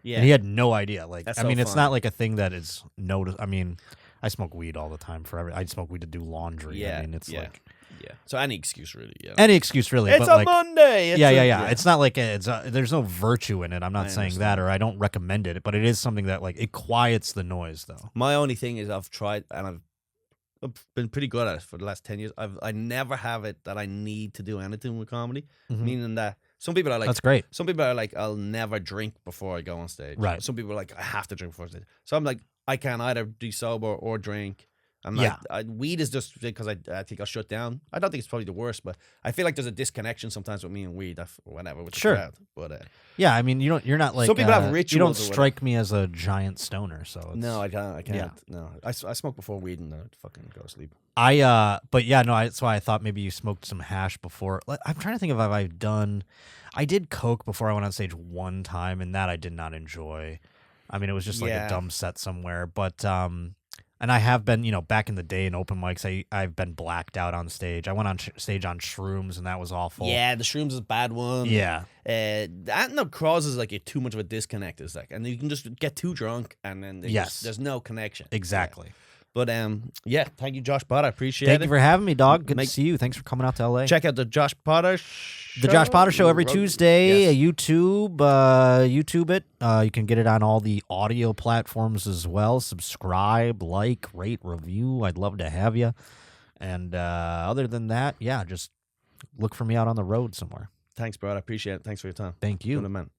Yeah. And he had no idea. Like, that's it's fun. not like a thing that is noticed. I mean, I smoke weed all the time forever. I smoke weed to do laundry. Yeah. I mean, it's like. Yeah. So any excuse really. Yeah. Any excuse really. It's but a like, Monday. Yeah. It's not like there's no virtue in it. I'm not saying that, or I don't recommend it, but it is something that like it quiets the noise though. My only thing is I've tried and I've been pretty good at it for the last 10 years. I never have it that I need to do anything with comedy, meaning that some people are like, that's great. Some people are like, I'll never drink before I go on stage. Right. Some people are like, I have to drink before stage. So I'm like, I can either be sober or drink. I'm like, weed is just because I think I'll shut down. I don't think it's probably the worst, but I feel like there's a disconnection sometimes with me and weed, whatever, with the crowd. But yeah, I mean, you're not like some people have rituals. You don't strike me as a giant stoner, so it's, no, I can't. Yeah. No, I smoke before weed and then I fucking go to sleep. But yeah, no, that's why I thought maybe you smoked some hash before. I'm trying to think of if I've done. I did coke before I went on stage one time, and that I did not enjoy. I mean, it was just like a dumb set somewhere, but and I have been, back in the day in open mics, I've been blacked out on stage. I went on stage on shrooms, and that was awful. Yeah, the shrooms is a bad one. Yeah. That causes like too much of a disconnect. It's like, and you can just get too drunk, and then there's no connection. Exactly. Yeah. But thank you, Josh Potter. I appreciate it. Thank you for having me, dog. Good to see you. Thanks for coming out to LA. Check out the Josh Potter Show. The Josh Potter Show every Tuesday. Yes. YouTube it. You can get it on all the audio platforms as well. Subscribe, like, rate, review. I'd love to have you. And other than that, just look for me out on the road somewhere. Thanks, bro. I appreciate it. Thanks for your time. Thank you. Good man.